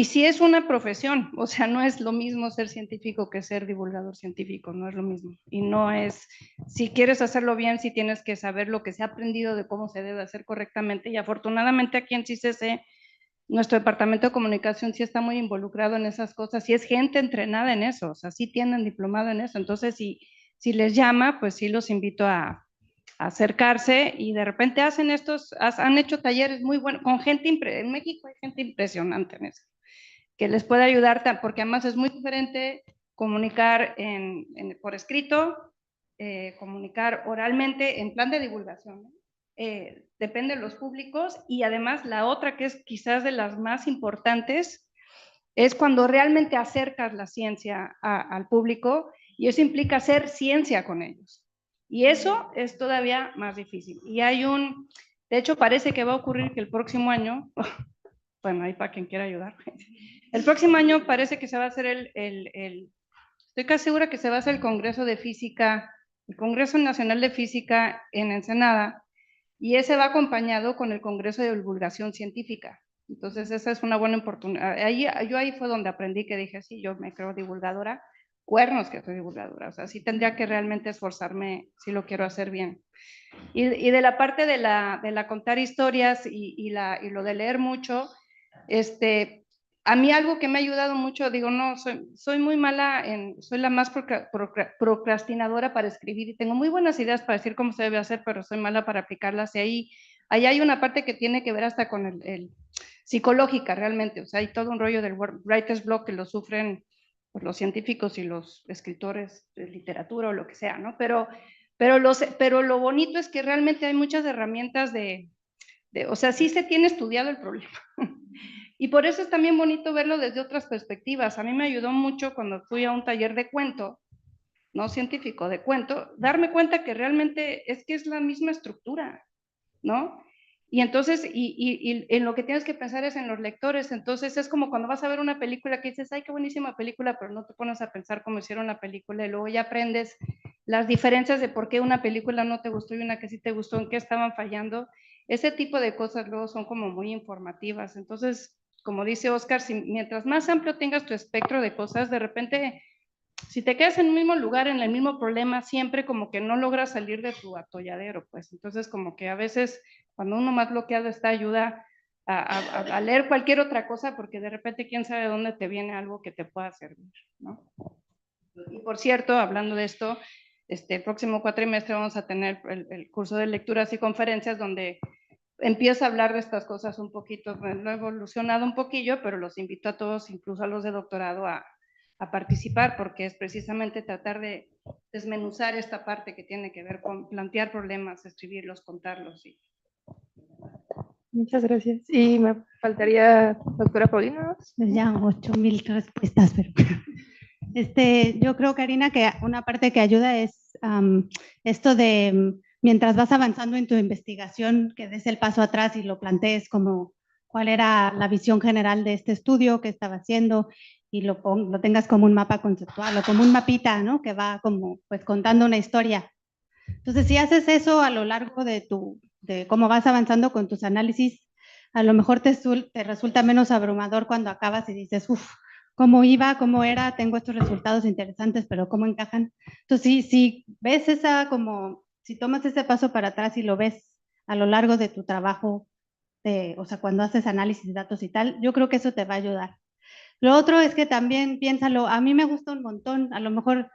sí es una profesión, o sea, no es lo mismo ser científico que ser divulgador científico, no es lo mismo. Y no es, si quieres hacerlo bien, sí tienes que saber lo que se ha aprendido de cómo se debe hacer correctamente y afortunadamente aquí en CICC nuestro departamento de comunicación sí está muy involucrado en esas cosas y es gente entrenada en eso, o sea, sí tienen diplomado en eso. Entonces, si les llama, pues sí los invito a acercarse y de repente han hecho talleres muy buenos con gente, en México hay gente impresionante en eso. que les puede ayudar, porque además es muy diferente comunicar por escrito, comunicar oralmente en plan de divulgación, ¿no? Depende de los públicos, y además la otra que es quizás de las más importantes es cuando realmente acercas la ciencia al público, y eso implica hacer ciencia con ellos. Y eso es todavía más difícil. Y de hecho parece que va a ocurrir que el próximo año, bueno, ahí para quien quiera ayudar, el próximo año parece que se va a hacer estoy casi segura que se va a hacer el Congreso de Física, el Congreso Nacional de Física en Ensenada, y ese va acompañado con el Congreso de Divulgación Científica. Entonces esa es una buena oportunidad. Yo ahí fue donde aprendí que dije, sí, yo me creo divulgadora, cuernos que soy divulgadora, o sea, sí tendría que realmente esforzarme si lo quiero hacer bien. Y de la parte de la contar historias y lo de leer mucho, a mí algo que me ha ayudado mucho, digo, no, soy muy mala, soy la más procrastinadora para escribir, y tengo muy buenas ideas para decir cómo se debe hacer, pero soy mala para aplicarlas, y ahí hay una parte que tiene que ver hasta con el psicológica realmente, o sea, hay todo un rollo del writer's block que lo sufren pues, los científicos y los escritores de literatura o lo que sea, ¿no? Pero lo bonito es que realmente hay muchas herramientas o sea, sí se tiene estudiado el problema. Y por eso es también bonito verlo desde otras perspectivas. A mí me ayudó mucho cuando fui a un taller de cuento, no científico, de cuento, darme cuenta que realmente es que es la misma estructura, ¿no? Y entonces, y en lo que tienes que pensar es en los lectores. Entonces es como cuando vas a ver una película que dices, ay, qué buenísima película, pero no te pones a pensar cómo hicieron la película, y luego ya aprendes las diferencias de por qué una película no te gustó y una que sí te gustó, en qué estaban fallando. Ese tipo de cosas luego son como muy informativas. Entonces, como dice Oscar, mientras más amplio tengas tu espectro de cosas, de repente, si te quedas en el mismo lugar, en el mismo problema, siempre como que no logras salir de tu atolladero, pues. Entonces, como que a veces, cuando uno más bloqueado está, ayuda a leer cualquier otra cosa, porque de repente quién sabe dónde te viene algo que te pueda servir, ¿no? Y por cierto, hablando de esto, el próximo cuatrimestre vamos a tener el curso de lecturas y conferencias donde empiezo a hablar de estas cosas un poquito, lo he evolucionado un poquillo, pero los invito a todos, incluso a los de doctorado, a participar, porque es precisamente tratar de desmenuzar esta parte que tiene que ver con plantear problemas, escribirlos, contarlos. Muchas gracias. Y me faltaría, doctora Paulina. Ya 8,000 respuestas, pero yo creo, Karina, que una parte que ayuda es esto de mientras vas avanzando en tu investigación, que des el paso atrás y lo plantees como cuál era la visión general de este estudio, qué estaba haciendo, y lo tengas como un mapa conceptual o como un mapita, ¿no? Que va como pues contando una historia. Entonces, si haces eso a lo largo de cómo vas avanzando con tus análisis, a lo mejor te resulta menos abrumador cuando acabas y dices, uff, ¿cómo iba? ¿Cómo era? Tengo estos resultados interesantes, pero ¿cómo encajan? Entonces, si ves si tomas ese paso para atrás y lo ves a lo largo de tu trabajo, o sea, cuando haces análisis de datos y tal, yo creo que eso te va a ayudar. Lo otro es que también piénsalo, a mí me gusta un montón, a lo mejor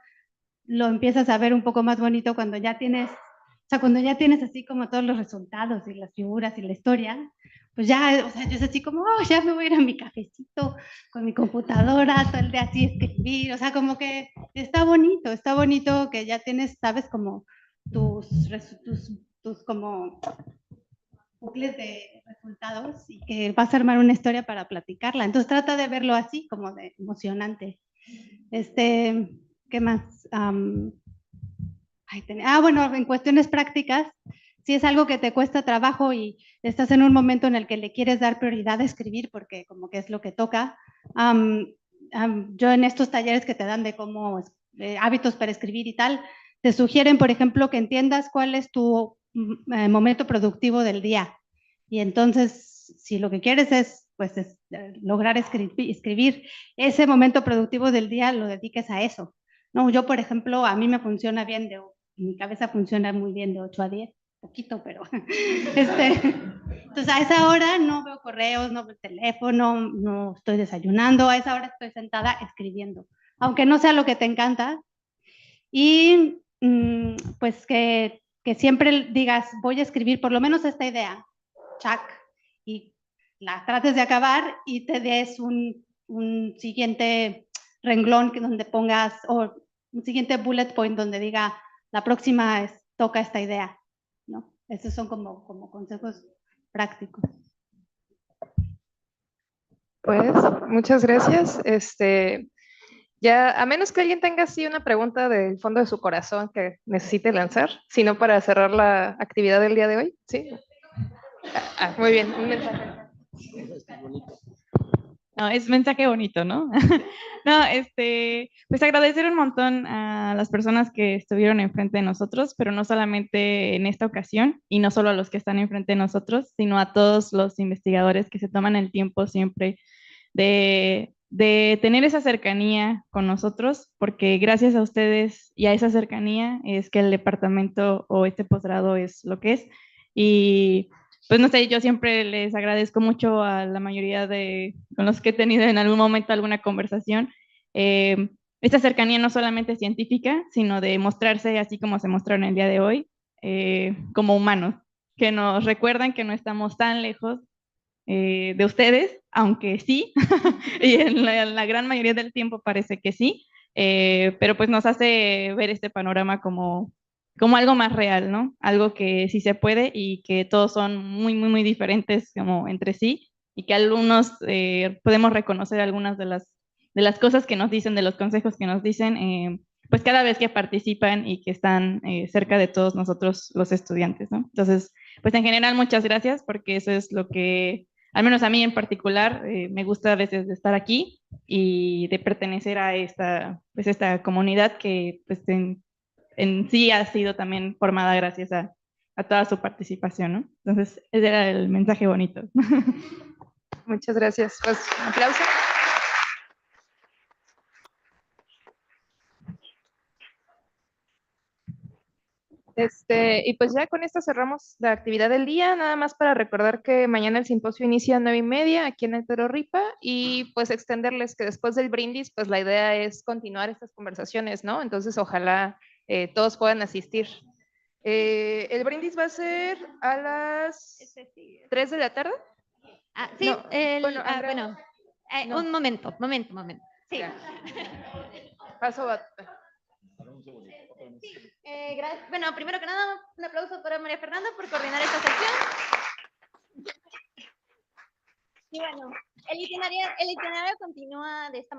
lo empiezas a ver un poco más bonito cuando ya tienes, o sea, cuando ya tienes así como todos los resultados y las figuras y la historia, pues ya, o sea, yo es así como, oh, ya me voy a ir a mi cafecito con mi computadora, todo el día así escribir, o sea, como que está bonito que ya tienes, sabes, como tus como bucles de resultados y que vas a armar una historia para platicarla. Entonces trata de verlo así, como de emocionante. ¿Qué más? Bueno, en cuestiones prácticas, si es algo que te cuesta trabajo y estás en un momento en el que le quieres dar prioridad a escribir porque como que es lo que toca, yo en estos talleres que te dan de cómo hábitos para escribir y tal, te sugieren, por ejemplo, que entiendas cuál es tu momento productivo del día. Y entonces, si lo que quieres es lograr escribir ese momento productivo del día, lo dediques a eso. No, yo, por ejemplo, a mí me funciona bien, mi cabeza funciona muy bien de 8 a 10, poquito, pero entonces a esa hora no veo correos, no veo teléfono, no estoy desayunando, a esa hora estoy sentada escribiendo, aunque no sea lo que te encanta. Y pues que siempre digas, voy a escribir por lo menos esta idea, check, y la trates de acabar y te des un un siguiente renglón donde pongas, o un siguiente bullet point donde diga, la próxima toca esta idea, ¿no? Esos son como consejos prácticos. Pues, muchas gracias. Ya, a menos que alguien tenga así una pregunta del fondo de su corazón que necesite lanzar, sino para cerrar la actividad del día de hoy, ¿sí? Muy bien, un mensaje. No, es mensaje bonito, ¿no? No, pues agradecer un montón a las personas que estuvieron enfrente de nosotros, pero no solamente en esta ocasión, y no solo a los que están enfrente de nosotros, sino a todos los investigadores que se toman el tiempo siempre de tener esa cercanía con nosotros, porque gracias a ustedes y a esa cercanía es que el departamento o este posgrado es lo que es. Y pues no sé, yo siempre les agradezco mucho a la mayoría con los que he tenido en algún momento alguna conversación, esta cercanía no solamente científica, sino de mostrarse así como se mostraron el día de hoy, como humanos, que nos recuerdan que no estamos tan lejos de ustedes, aunque sí, y en la gran mayoría del tiempo parece que sí, pero pues nos hace ver este panorama como algo más real, ¿no? Algo que sí se puede y que todos son muy, muy, muy diferentes como entre sí y que algunos podemos reconocer algunas de las cosas que nos dicen, de los consejos que nos dicen, pues cada vez que participan y que están cerca de todos nosotros los estudiantes, ¿no? Entonces, pues en general muchas gracias porque eso es lo que al menos a mí en particular, me gusta a veces de estar aquí y de pertenecer a esta comunidad que pues, en sí ha sido también formada gracias a toda su participación, ¿no? Entonces, ese era el mensaje bonito. Muchas gracias. Pues, un aplauso. Y pues ya con esto cerramos la actividad del día, nada más para recordar que mañana el simposio inicia a 9:30 aquí en el Toro Ripa y pues extenderles que después del brindis, pues la idea es continuar estas conversaciones, ¿no? Entonces ojalá todos puedan asistir. El brindis va a ser a las 3 de la tarde. Sí, no, bueno, no. Un momento. Sí. Paso a... Bueno, primero que nada, un aplauso para María Fernanda por coordinar esta sección. Y bueno, el itinerario continúa de esta manera.